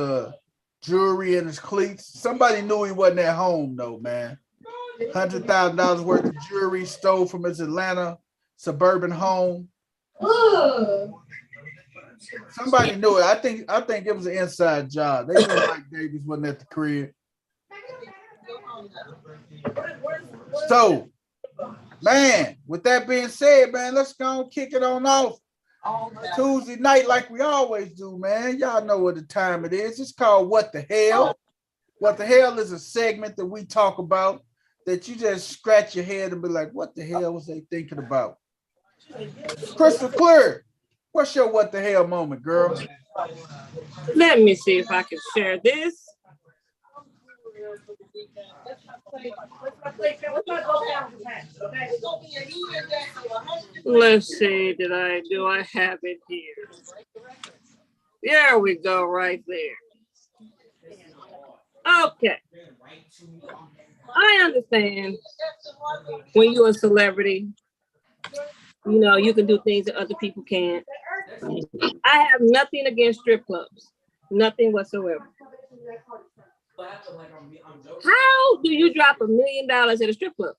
jewelry and his cleats. Somebody knew he wasn't at home though, man. $100,000 worth of jewelry stole from his Atlanta suburban home. Somebody knew it. I think it was an inside job. They knew Mike Davis wasn't at the crib. So, man, with that being said, man, let's go and kick it on off. Tuesday night, like we always do, man. Y'all know what the time it is. It's called What the Hell. What the Hell is a segment that we talk about that you just scratch your head and be like, what the hell was they thinking about? Crystal clear. What's your what the hell moment, girl? Let me see if I can share this. Let's see, do I have it here? There we go, right there. Okay. I understand when you're a celebrity, you know, you can do things that other people can't. I have nothing against strip clubs, nothing whatsoever. How do you drop $1 million at a strip club?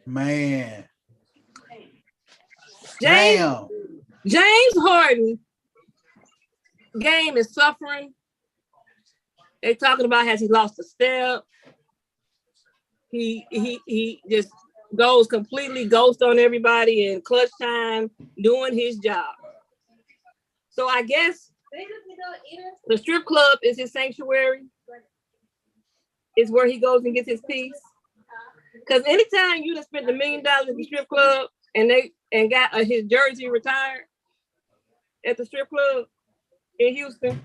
Man. James Harden game is suffering. They're talking about has he lost a step? He just goes completely ghost on everybody in clutch time doing his job. So I guess the strip club is his sanctuary. It's where he goes and gets his peace. Because anytime you just spent $1 million at the strip club and got his jersey retired at the strip club in Houston.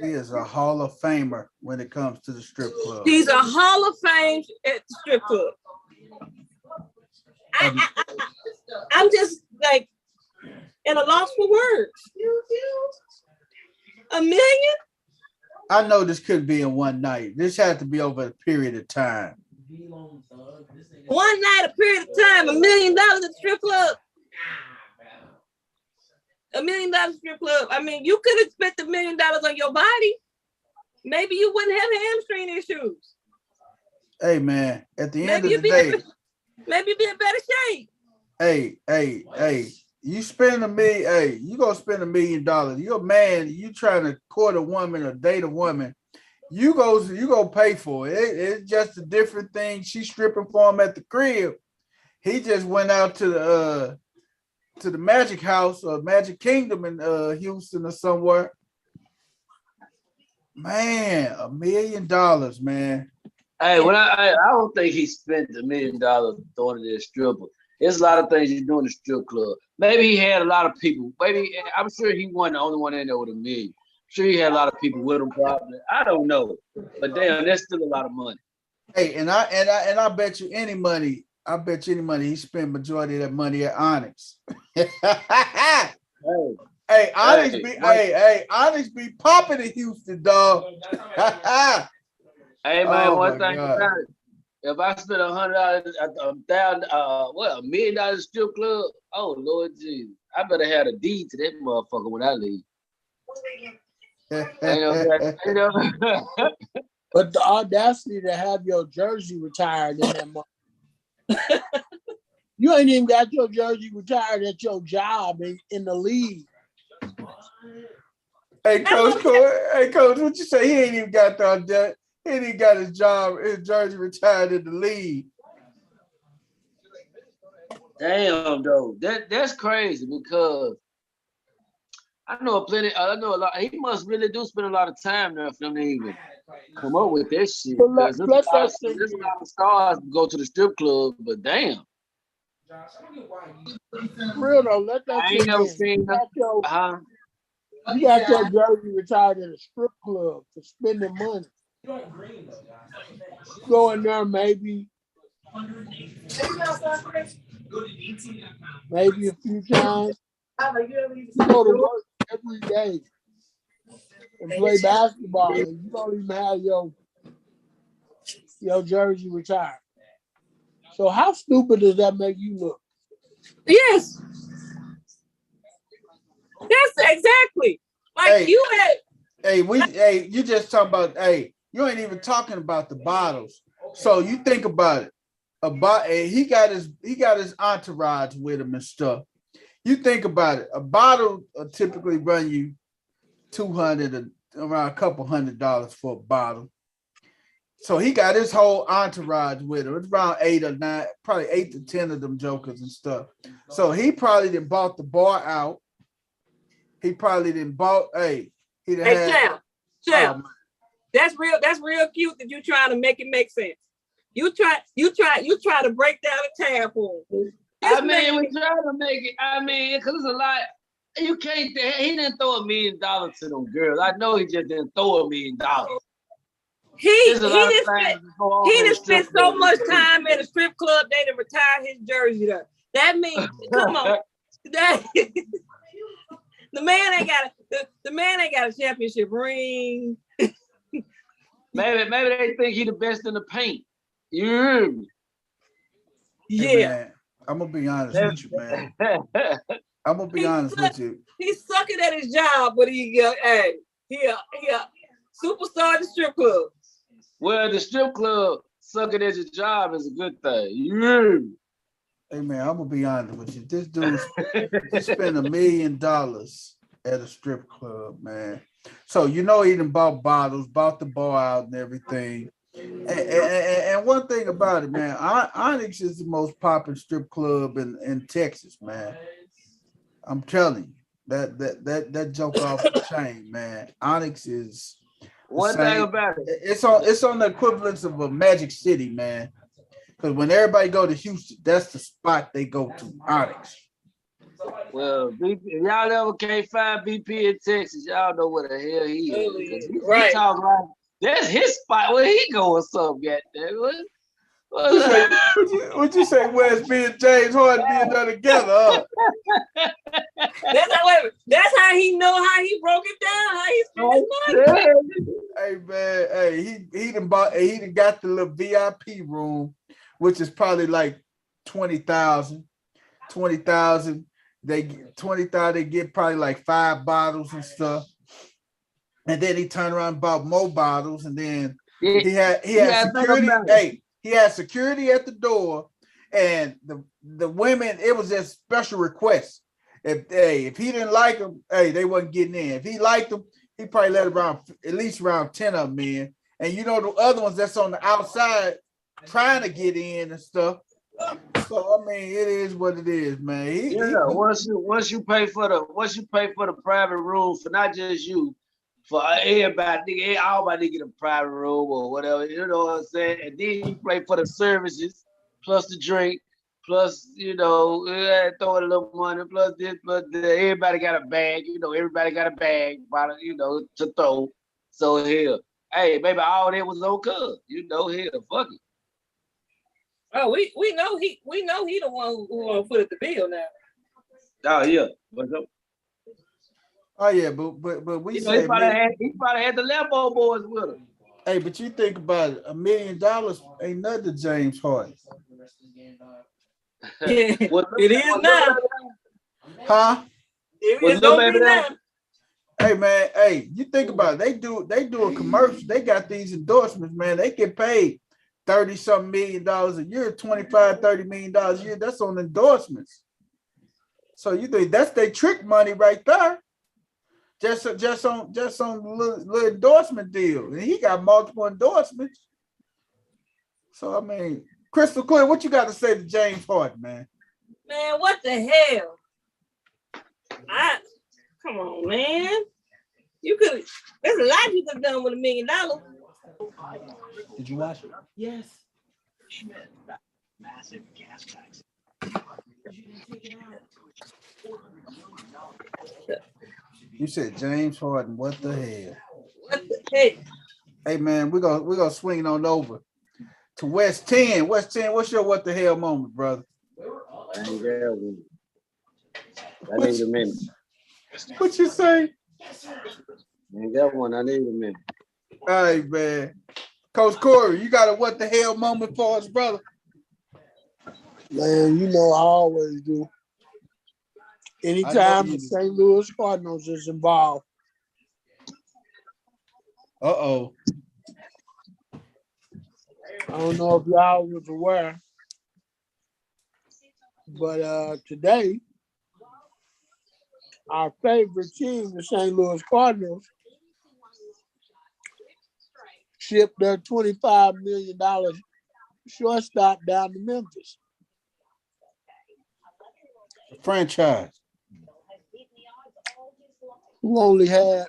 He is a Hall of Famer when it comes to the strip club. He's a Hall of Fame at the strip club. I'm just like at a loss for words. $1 million? I know this couldn't be in one night. This had to be over a period of time. One night, a period of time, $1 million at the strip club. $1 million strip club. I mean, you could have spent $1 million on your body. Maybe you wouldn't have hamstring issues. Hey, man, at the end of the day. Maybe you'd be in better shape. Hey. You spend $1 million, hey, you gonna spend $1 million. You're a man, you trying to court a woman or date a woman. You go pay for it. It's just a different thing. She's stripping for him at the crib. He just went out to the Magic House or Magic Kingdom in Houston or somewhere. Man, $1 million, man. Hey, when I don't think he spent $1 million throwing it at a stripper. There's a lot of things you do in the strip club. Maybe he had a lot of people. Maybe I'm sure he wasn't the only one in there with $1 million. I'm sure he had a lot of people with him probably. I don't know. But damn, that's still a lot of money. Hey, and I bet you any money, he spent majority of that money at Onyx. Onyx be popping in Houston, dog. Hey man, one thing about it. If I spend $100, $1 million strip club, oh Lord Jesus, I better have a deed to that motherfucker when I leave. But the audacity to have your jersey retired in that month. You ain't even got your jersey retired at your job in the league. Hey, Coach, what you say? He ain't even got that. He ain't got his jersey retired in the league. Damn, though, that's crazy because I know a lot. He must really do spend a lot of time there for them to even come up with that shit. There's a lot of stars go to the strip club, but damn. Real though, let that I ain't never seen that. You got your jersey retired at a strip club for spending money. You go in there maybe a few times. You go to work every day and play basketball, and you don't even have your jersey retired. So how stupid does that make you look? Yes. That's exactly. Like Hey. you had. You just talking about, you ain't even talking about the bottles. So you think about it. He got his entourage with him and stuff. You think about it. A bottle typically run you $200, around a couple $100 for a bottle. So he got his whole entourage with him. It's around 8 or 9, probably 8 to 10 of them jokers and stuff. So he probably didn't bought the bar out. He probably didn't bought. Champ. That's real cute that you trying to make it make sense. You try to break down the tab for him. We trying to make it. Because it's a lot. You can't. He didn't throw $1 million to them girls. I know he just didn't throw $1 million. He didn't spend so much time at a strip club. They didn't retire his jersey there. That means, come on, the man ain't got a championship ring. Maybe they think he the best in the paint. You hear me? Yeah. Hey, man, I'm gonna be honest with you, man. I'm gonna be honest with you. He's sucking at his job, but he superstar at the strip club. Well, the strip club sucking at your job is a good thing. You hear me? Hey man, I'm gonna be honest with you. This dude just spent $1 million at a strip club, man. So he done bought bottles, bought the bar out and everything. And one thing about it, man, Onyx is the most popular strip club in Texas, man. I'm telling you, that joke off the chain, man. Onyx is one thing about it. It's on the equivalence of a Magic City, man. Because when everybody go to Houston, that's the spot they go to, Onyx. Well, if y'all ever can't find BP in Texas, y'all know where the hell he is. He talk like that's his spot where he go or something. Would you say Wes B and James Harden being done together? That's how he know how he broke it down. How he spent his money. Hey man, he done got the little VIP room, which is probably like 20,000. They get 20,000. They get probably like 5 bottles and stuff. And then he turned around and bought more bottles, and then he had security. He had security at the door, and the women. It was just special requests. If he didn't like them, they wasn't getting in. If he liked them, he probably let at least around 10 of them in. And the other ones that's on the outside trying to get in and stuff. So it is what it is, man. Once you pay for the private room for not just you. For everybody, everybody get a private room or whatever, you know what I'm saying? And then you pay for the services, plus the drink, plus, throw in a little money, plus this, plus that. Everybody got a bag, everybody got a bag, to throw. So here, hey, baby, all that was on cuz, here, fuck it. Oh, we know he the one who put the bill now. Oh yeah, what's up? Oh yeah, but we say he probably had the Lambo boys with him. Hey, but you think about it, $1 million ain't nothing to James Harden. Yeah, it is now. Huh? It's gonna be now. Hey man, you think about it. They do a commercial. They got these endorsements, man. They get paid $30-something million a year, $25-30 million a year. That's on endorsements. So you think that's their trick money right there. Just on little endorsement deal, and he got multiple endorsements. So Crystal Clear, what you got to say to James Harden, man? Man, what the hell? Come on, man. There's a lot you could have done with $1 million. Did you watch it? Yes. Massive gas tax. You said James Harden. What the hell? What the heck? Hey man, we're gonna swing on over to West 10. West 10, what's your what the hell moment, brother? I ain't got one. I What need a minute. what you say? I ain't got one. I need a minute. All right, man. Coach Corey, you got a what the hell moment for us, brother? Man, you know I always do. Anytime the St. Louis Cardinals is involved. Uh-oh. I don't know if y'all was aware, but today, our favorite team, the St. Louis Cardinals, shipped their $25 million shortstop down to Memphis. Franchise. Who only had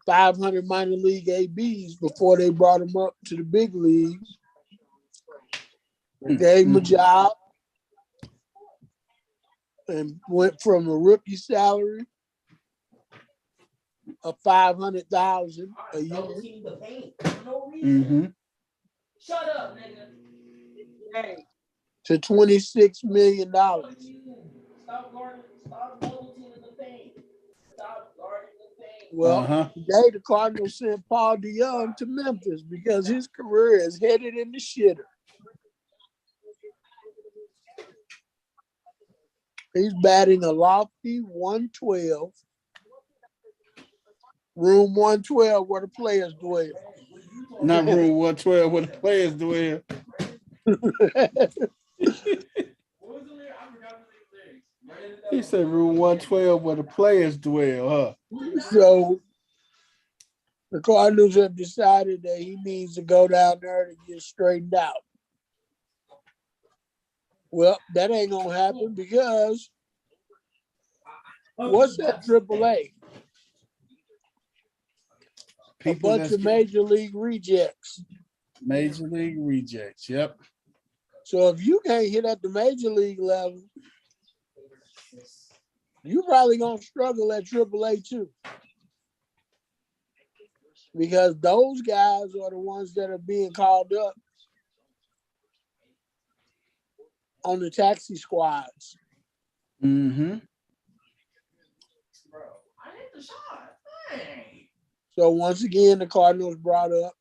500 minor league ABs before they brought him up to the big leagues. They gave him a job and went from a rookie salary of $500,000 a year Shut up, nigga. Hey, to $26 million. Stop double teaming the paint. Stop guarding the paint. Well, today the Cardinals sent Paul DeYoung to Memphis because his career is headed in the shitter. He's batting a lofty 112. Room 112 where the players dwell. Not room 112 where the players dwell. He said room 112 where the players dwell, huh? So the Cardinals have decided that he needs to go down there to get straightened out. Well, that ain't gonna happen because what's that AAA? A bunch of major league rejects. Major league rejects, yep. So if you can't hit at the major league level, you probably gonna struggle at AAA too. Because those guys are the ones that are being called up on the taxi squads. Mm-hmm. So once again, the Cardinals brought up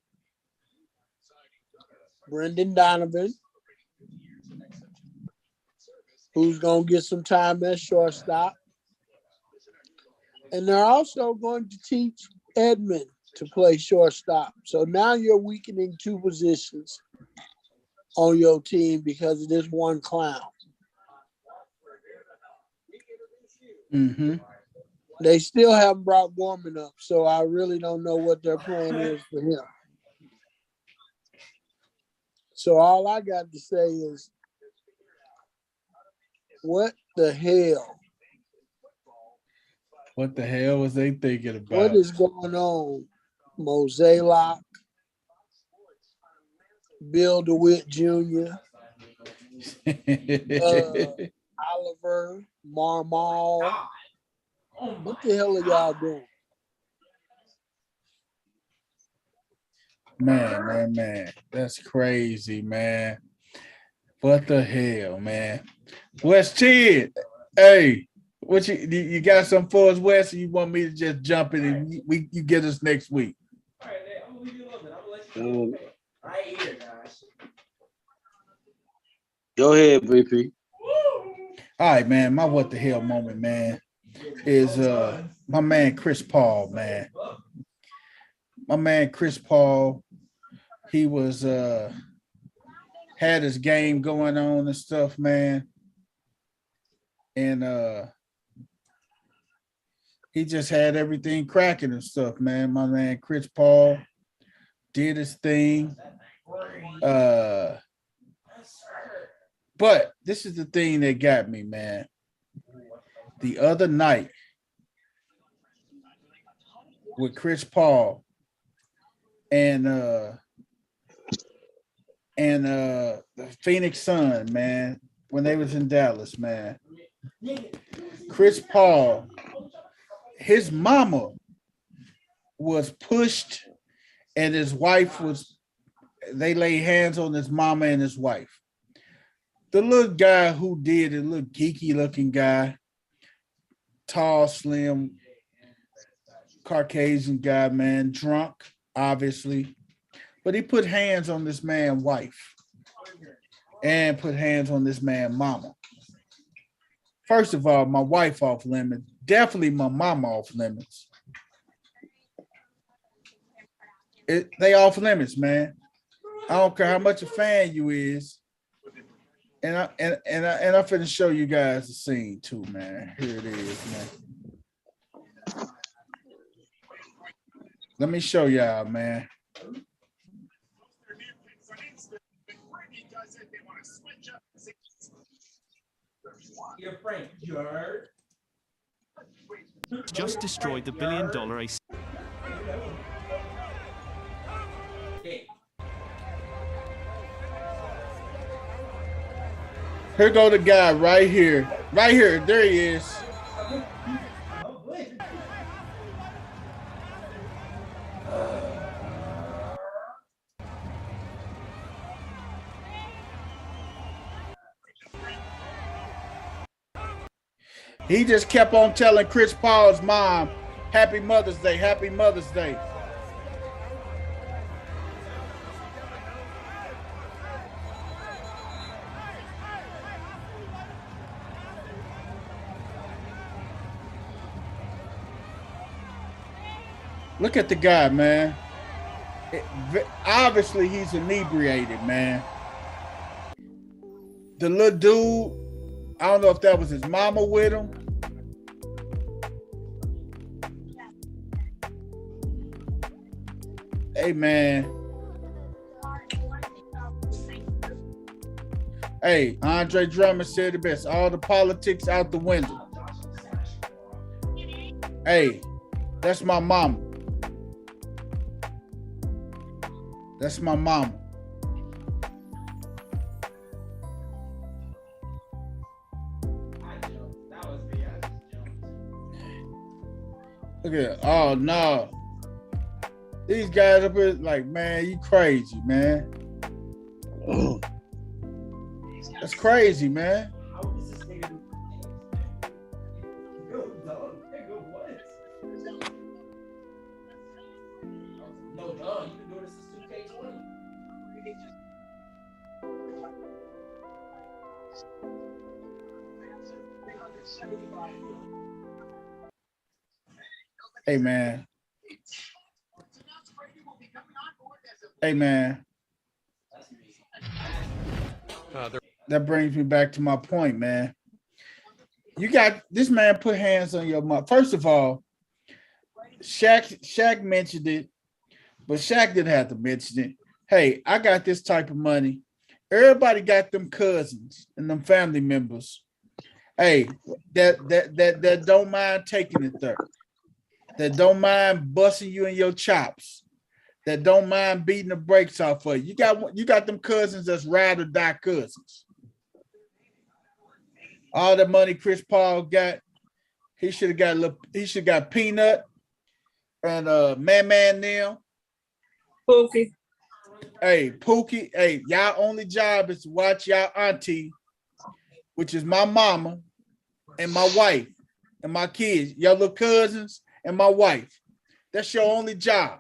Brendan Donovan, who's going to get some time at shortstop. And they're also going to teach Edmund to play shortstop. So now you're weakening two positions on your team because of this one clown. Mm-hmm. They still haven't brought Gorman up, so I really don't know what their plan is for him. So all I got to say is, what the hell? What the hell was they thinking about? What is going on? Mosaic, Bill DeWitt Jr., Oliver, Marmal. What the hell are y'all doing? Man. That's crazy, man. What the hell, man? West 10. Hey, what you got something for us, West? Or you want me to just jump in and you get us next week? All right, I'm gonna leave you alone. I'm gonna let you know. Right here, guys. Go ahead, BP. All right, man. My what the hell moment, man, is my man Chris Paul, man. My man Chris Paul, he was had his game going on and stuff, man. And he just had everything cracking and stuff, man. My man Chris Paul did his thing. But this is the thing that got me, man. The other night with Chris Paul and the Phoenix Sun, man, when they was in Dallas, man. Chris Paul, his mama was pushed, and his wife was. They laid hands on his mama and his wife. The little guy who did it, little geeky looking guy, tall, slim, Caucasian guy, man, drunk, obviously. But he put hands on this man's wife and put hands on this man's mama. First of all, my wife off limits. Definitely my mama off limits. They off limits, man. I don't care how much a fan you is. And I'm finna show you guys the scene too, man. Here it is, man. Let me show y'all, man. Your friend, you heard? Just destroyed the billion-dollar AC. Here go the guy right here. Right here. There he is. He just kept on telling Chris Paul's mom, Happy Mother's Day, Happy Mother's Day. Look at the guy, man. Obviously, he's inebriated, man. The little dude, I don't know if that was his mama with him. Hey, man. Hey, Andre Drummond said the best. All the politics out the window. Hey, that's my mama. That's my mama. Look at it. Oh, no. These guys up here, like, man, you crazy, man. That's crazy, man. No, dog, you've been doing this since 2K20. Hey, man. Hey, man. That brings me back to my point, man. You got this man put hands on your mom. First of all, Shaq mentioned it, but Shaq didn't have to mention it. Hey, I got this type of money. Everybody got them cousins and them family members. Hey, that don't mind taking it there. That don't mind busting you in your chops. That don't mind beating the brakes off of you. You got them cousins that's ride or die cousins. All the money Chris Paul got, he should have got Peanut and Man now. Pookie. Hey, Pookie, hey, y'all only job is to watch y'all auntie, which is my mama and my wife and my kids, your little cousins and my wife. That's your only job.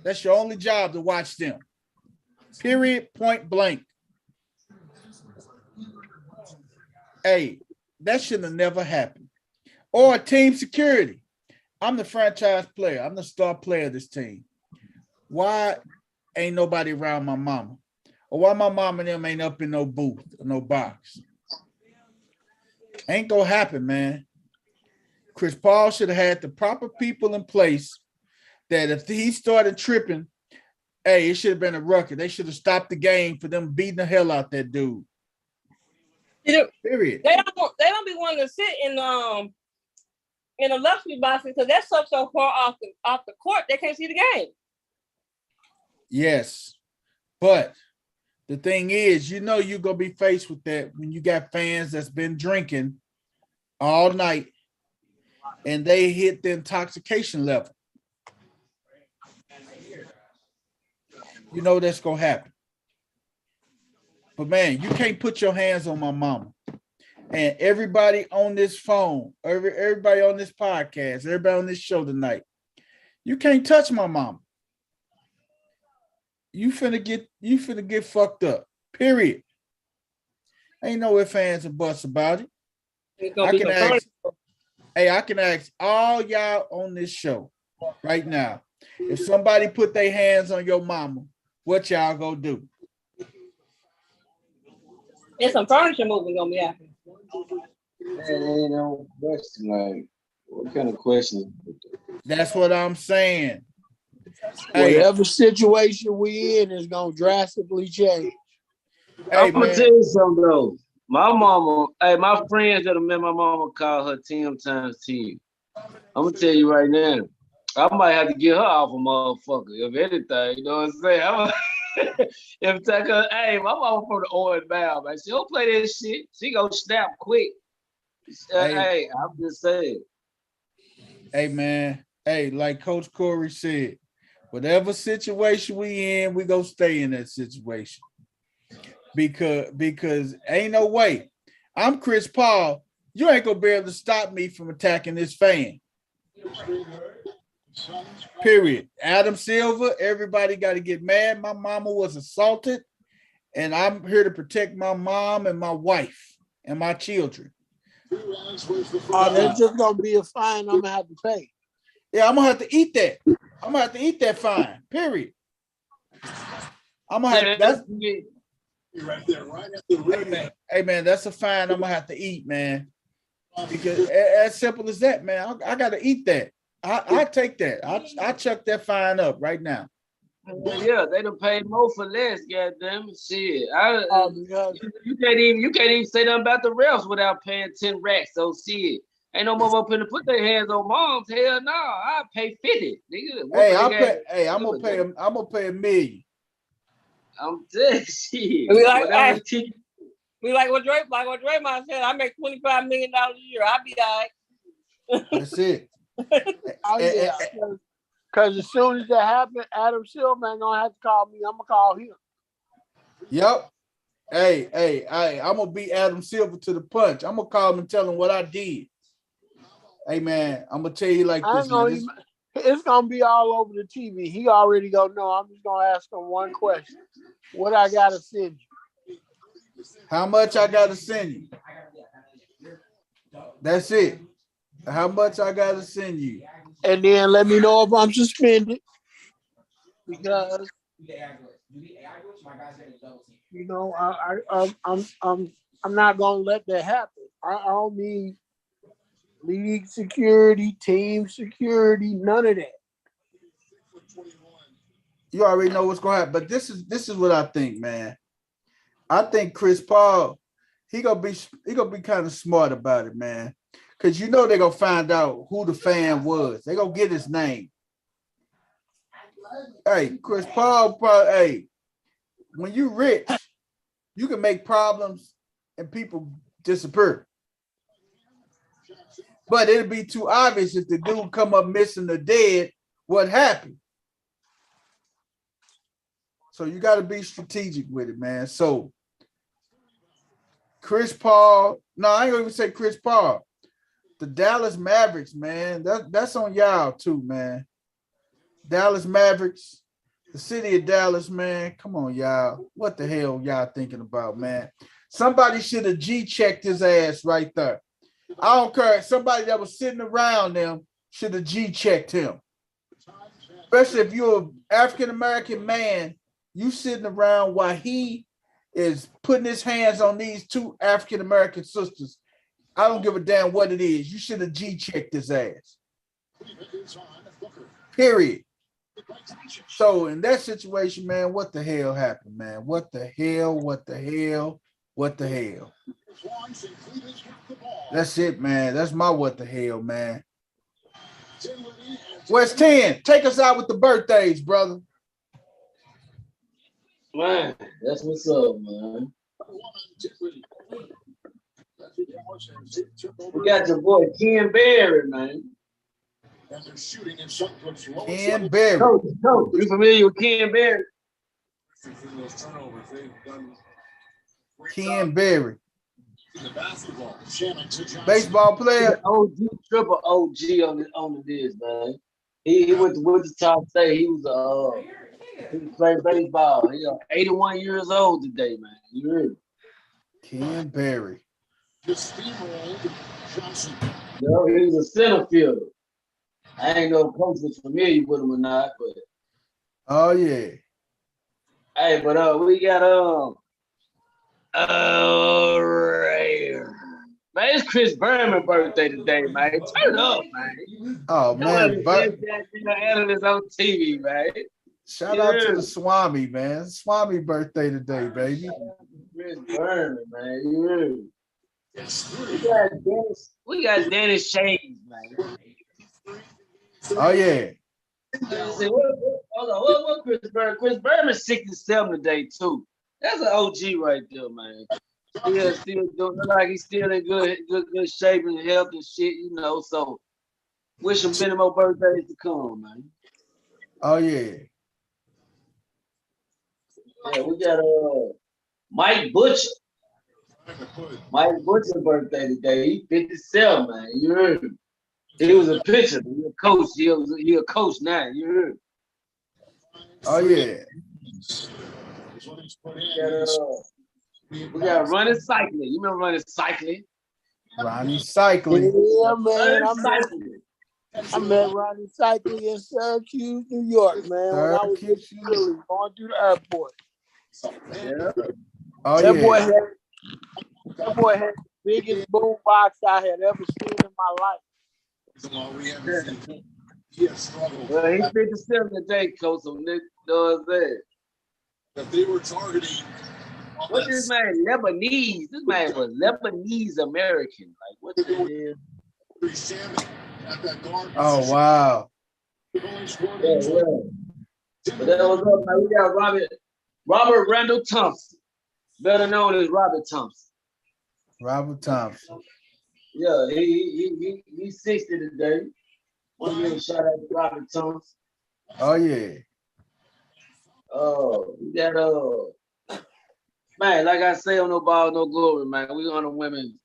That's your only job to watch them. Period, point blank. Hey, that should have never happened. Or team security. I'm the franchise player. I'm the star player of this team. Why ain't nobody around my mama? Or why my mom and them ain't up in no booth or no box? Ain't gonna happen, man. Chris Paul should have had the proper people in place that if he started tripping, hey, it should have been a ruckus. They should have stopped the game for them beating the hell out that dude. Period. They don't be wanting to sit in the luxury boxes because that's so far off the court they can't see the game. Yes, but The thing is, you know you're gonna be faced with that when you got fans that's been drinking all night and they hit the intoxication level. You know that's gonna happen. But man, you can't put your hands on my mama. And everybody on this phone, everybody on this podcast, everybody on this show tonight, you can't touch my mama. You finna get fucked up. Period. Ain't no ifs, ands, or buts about it. I can ask all y'all on this show right now. If somebody put their hands on your mama, what y'all gonna do? There's some furniture moving gonna be happening. Ain't no question. Like, what kind of question? That's what I'm saying. Whatever situation we in is gonna drastically change. I'm gonna tell you something though. My mama, my friends that have met my mama call her 10 times 10. I'm gonna tell you right now, I might have to get her off a motherfucker, if anything, you know what I'm saying? Hey, my mama from the old bound, man. She don't play that shit. She gonna snap quick. Hey, I'm just saying. Hey, man. Hey, like Coach Corey said, whatever situation we in, we gonna stay in that situation. Because ain't no way. I'm Chris Paul. You ain't gonna be able to stop me from attacking this fan. Period. Adam Silver, everybody got to get mad. My mama was assaulted, and I'm here to protect my mom and my wife and my children. There's just gonna be a fine I'm gonna have to pay. Yeah, I'm gonna have to eat that. I'm gonna have to eat that fine. Period. I'm gonna have that's right there, right at the rim. Hey man, that's a fine I'm gonna have to eat, man. Because as simple as that, man. I gotta eat that. I take that. I chuck that fine up right now. Yeah, they done paid more for less, goddamn it. Shit. You can't even say nothing about the refs without paying 10 racks. So shit. Ain't no mother finna put their hands on moms. Hell no, I pay 50. Nigga. I'm gonna pay $1 million. I'm dead shit. We like what Draymond said. I make $25 million a year. I'll be all right. That's it. Because as soon as that happens, Adam Silver ain't gonna have to call me. I'm gonna call him. Yep. Hey, I'm gonna beat Adam Silver to the punch. I'm gonna call him and tell him what I did. Hey man, I'm gonna tell you like this. It's gonna be all over the TV. He already gonna know. I'm just gonna ask him one question. What I gotta send you? How much I gotta send you? That's it. How much I gotta send you? And then let me know if I'm suspended. Because you know, I'm not gonna let that happen. I don't need league security, team security, none of that. You already know what's going to happen, but this is what I think, man. I think Chris Paul, he gonna be kind of smart about it, man, because you know they're gonna find out who the fan was. They're gonna get his name. Hey, Chris Paul, hey, when you rich, you can make problems and people disappear. But it'd be too obvious if the dude come up missing or dead, what happened? So you got to be strategic with it, man. So Chris Paul, no, I ain't gonna even say Chris Paul. The Dallas Mavericks, man, that's on y'all too, man. Dallas Mavericks, the city of Dallas, man. Come on, y'all. What the hell y'all thinking about, man? Somebody should have G-checked his ass right there. I don't care. Somebody that was sitting around them should have G-checked him. Especially if you're an African-American man, you sitting around while he is putting his hands on these two African-American sisters. I don't give a damn what it is. You should have G-checked his ass. Period. So in that situation, man, what the hell happened, man? What the hell? That's it, man. That's my what the hell, man. Where's 10? Take us out with the birthdays, brother. Man, that's what's up, man. We got your boy Ken Berry, man. Ken Berry. Coach, you familiar with Ken Berry? Ken Berry. Baseball player. OG, triple OG on the list, man. He went to Wichita State. He playing baseball. He 81 years old today, man. You heard? Ken Berry. Yo, he was a center fielder. I ain't know if coach was familiar with him or not, but oh yeah. Hey, but we got man, it's Chris Berman's birthday today, man. Turn up, man. Oh man, analyst on TV, man. Shout out to the Swami, man. Swami birthday today, baby. Chris Berman, man. You we got Dennis Shades, man. Oh yeah. What Chris Berman? Chris Berman's 67 today too. That's an OG right there, man. Still doing like he's still in good shape and health and shit, you know. So wish him many more birthdays to come, man. Oh yeah. Yeah, we got Mike Butcher. Mike Butcher's birthday today. He 57, man. You heard him. He was a pitcher. He a coach. He a coach now. You heard him. Oh yeah. We got Ronnie Cycling. You remember Ronnie Cycling? Ronnie Cycling. Yeah, man. I met Ronnie Cycling in Syracuse, New York, man. When I was in Philly, going through the airport. Yeah. Oh that yeah. Boy had the biggest boom box I had ever seen in my life. Well, he's 57 today, coach. So Nick does that. If they were targeting. What's this man? Lebanese. This man was Lebanese American. Like what the hell? Oh wow. Yeah. But that was up, man. We got Robert Randall Thompson, better known as Robert Thompson. Robert Thompson. Yeah, he's 60 today. Want to give a shout out to Robert Thompson. Oh yeah. Oh, we got man, like I say on No Ball, No Glory, man. We honor women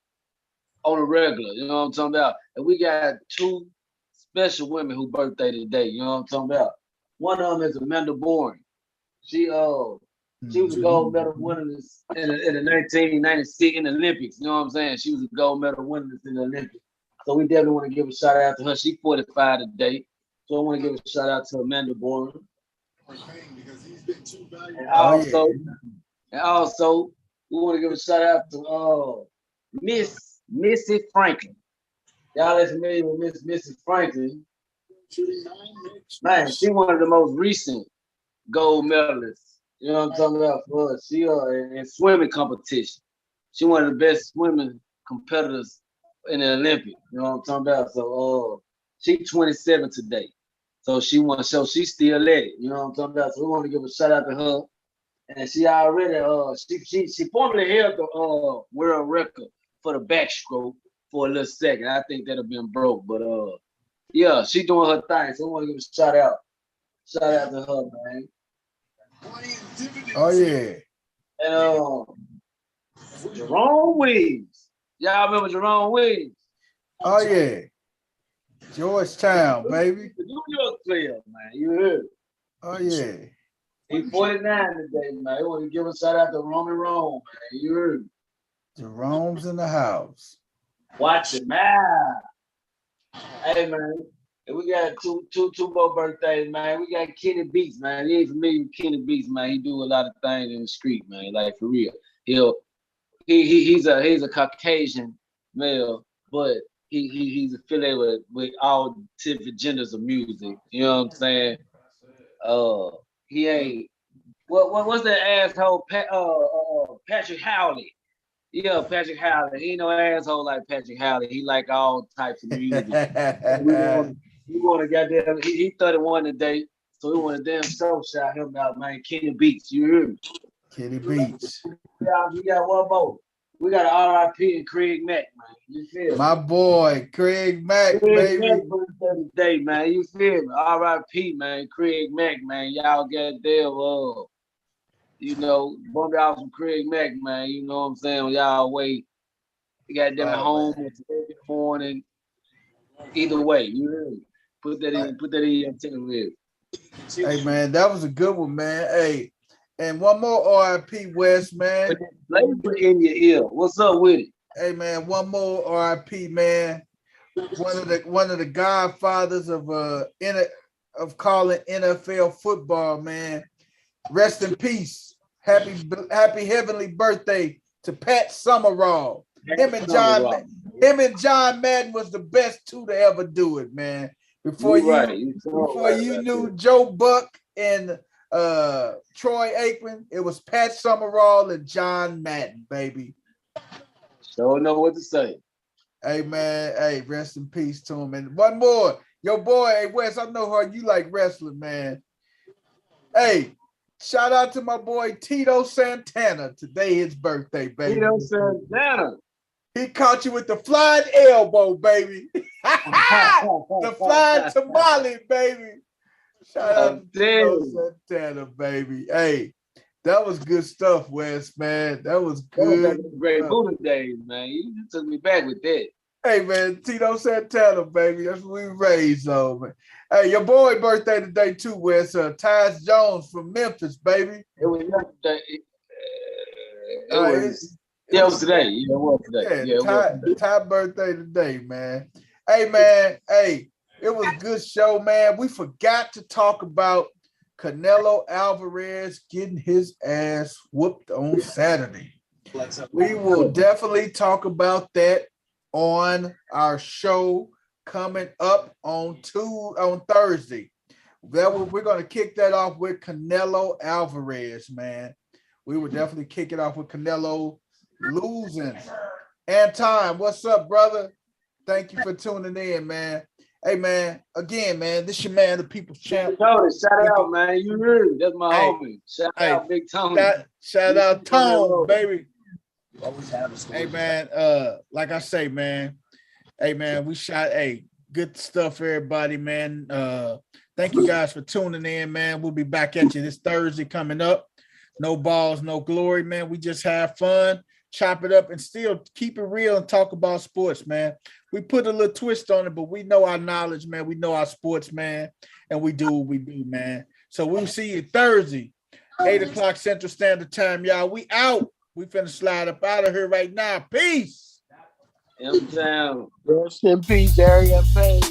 on a regular, you know what I'm talking about? And we got two special women who birthday today, you know what I'm talking about? One of them is Amanda Bourne. She was a gold medal winner in the 1996 in the Olympics, you know what I'm saying? She was a gold medal winner in the Olympics. So we definitely want to give a shout out to her. She's 45 today. So I want to give a shout out to Amanda Bourne. And also, we want to give a shout out to Missy Franklin. Y'all are familiar with Missy Franklin. Man, she one of the most recent gold medalists. You know what I'm talking about for us. She in swimming competition. She one of the best swimming competitors in the Olympics. You know what I'm talking about? So she's 27 today. So she won, so she's still at it. You know what I'm talking about? So we want to give a shout out to her. And she already she formerly held the world record for the backstroke for a little second. I think that'll been broke, but yeah, she doing her thing. So I want to give a shout out to her, man. Oh yeah. And Jerome Williams. Y'all remember Jerome Williams? Oh yeah. Georgetown, baby. The New York player, man. You heard? Oh yeah. He's 49 today, man. I want to give a shout out to Roman Rome, man. You heard? Jerome's in the house. Watch it, man. Hey, man. And we got two more birthdays, man. We got Kenny Beats, man. You ain't familiar with Kenny Beats, man. He do a lot of things in the street, man. Like for real. He's a Caucasian male, but he's affiliated with all different genders of music. You know what I'm saying? He ain't what's that asshole Patrick Howley? Yeah, Patrick Howley. He ain't no asshole like Patrick Howley. He like all types of music. we want to goddamn. He 31 today, So we want to damn show shout him out, man. Kenny Beats, you hear me? Kenny Beats. We got one more. We got an RIP and Craig Mack, man. You feel me? My boy, Craig Mack, Craig baby. Mack birthday today, man. You feel me? RIP, man. Craig Mack, man. Y'all got there, you know, bump out from Craig Mack, man. You know what I'm saying? Y'all wait. You got them at home in the morning. Either way, you hear me? Put that in your itinerary. Hey man, that was a good one, man. Hey, and one more RIP West, man. Put that flavor in your ear. What's up with it? Hey man, one more RIP, man. One of the godfathers of calling NFL football, man. Rest in peace. Happy heavenly birthday to Pat Summerall. Him and John Madden was the best two to ever do it, man. Before you knew Joe Buck and Troy Aikman, it was Pat Summerall and John Madden, baby. Don't know what to say. Hey man, hey, rest in peace to him. And one more, your boy, hey Wes, I know how you like wrestling, man. Hey, shout out to my boy Tito Santana. Today his birthday, baby. Tito Santana. He caught you with the flying elbow, baby. The flying tamale, baby. Shout out to Tito Santana, baby. Hey, that was good stuff, Wes, man. That was good. That was great Buddha days, man. You took me back with that. Hey, man, Tito Santana, baby. That's what we raised on, man. Hey, your boy birthday today, too, Wes. Tyus Jones from Memphis, baby. It was yesterday. It was today. Yeah, it was today. Yeah, Ty birthday today, man. Hey, man. Hey, it was a good show, man. We forgot to talk about Canelo Alvarez getting his ass whooped on Saturday. We will definitely talk about that on our show coming up on Thursday. We're going to kick that off with Canelo Alvarez, man. We will definitely kick it off with Canelo losing. Anton, what's up, brother? Thank you for tuning in, man. Hey, man, again, man, this your man, the People's Champ. Tony, shout out, man. You heard it. That's my homie. Shout out, Big Tony. Shout out, Tone, baby. Hey, man, like I say, man, hey, man, we shot, good stuff, everybody, man. Thank you guys for tuning in, man. We'll be back at you this Thursday coming up. No balls, no glory, man. We just have fun, chop it up, and still keep it real and talk about sports, man. We put a little twist on it, but we know our knowledge, man. We know our sports, man, and we do what we do, man. So we'll see you Thursday, 8 o'clock Central Standard Time, y'all. We out. We finna slide up out of here right now. Peace. M-Town. Rest in peace, Area Page.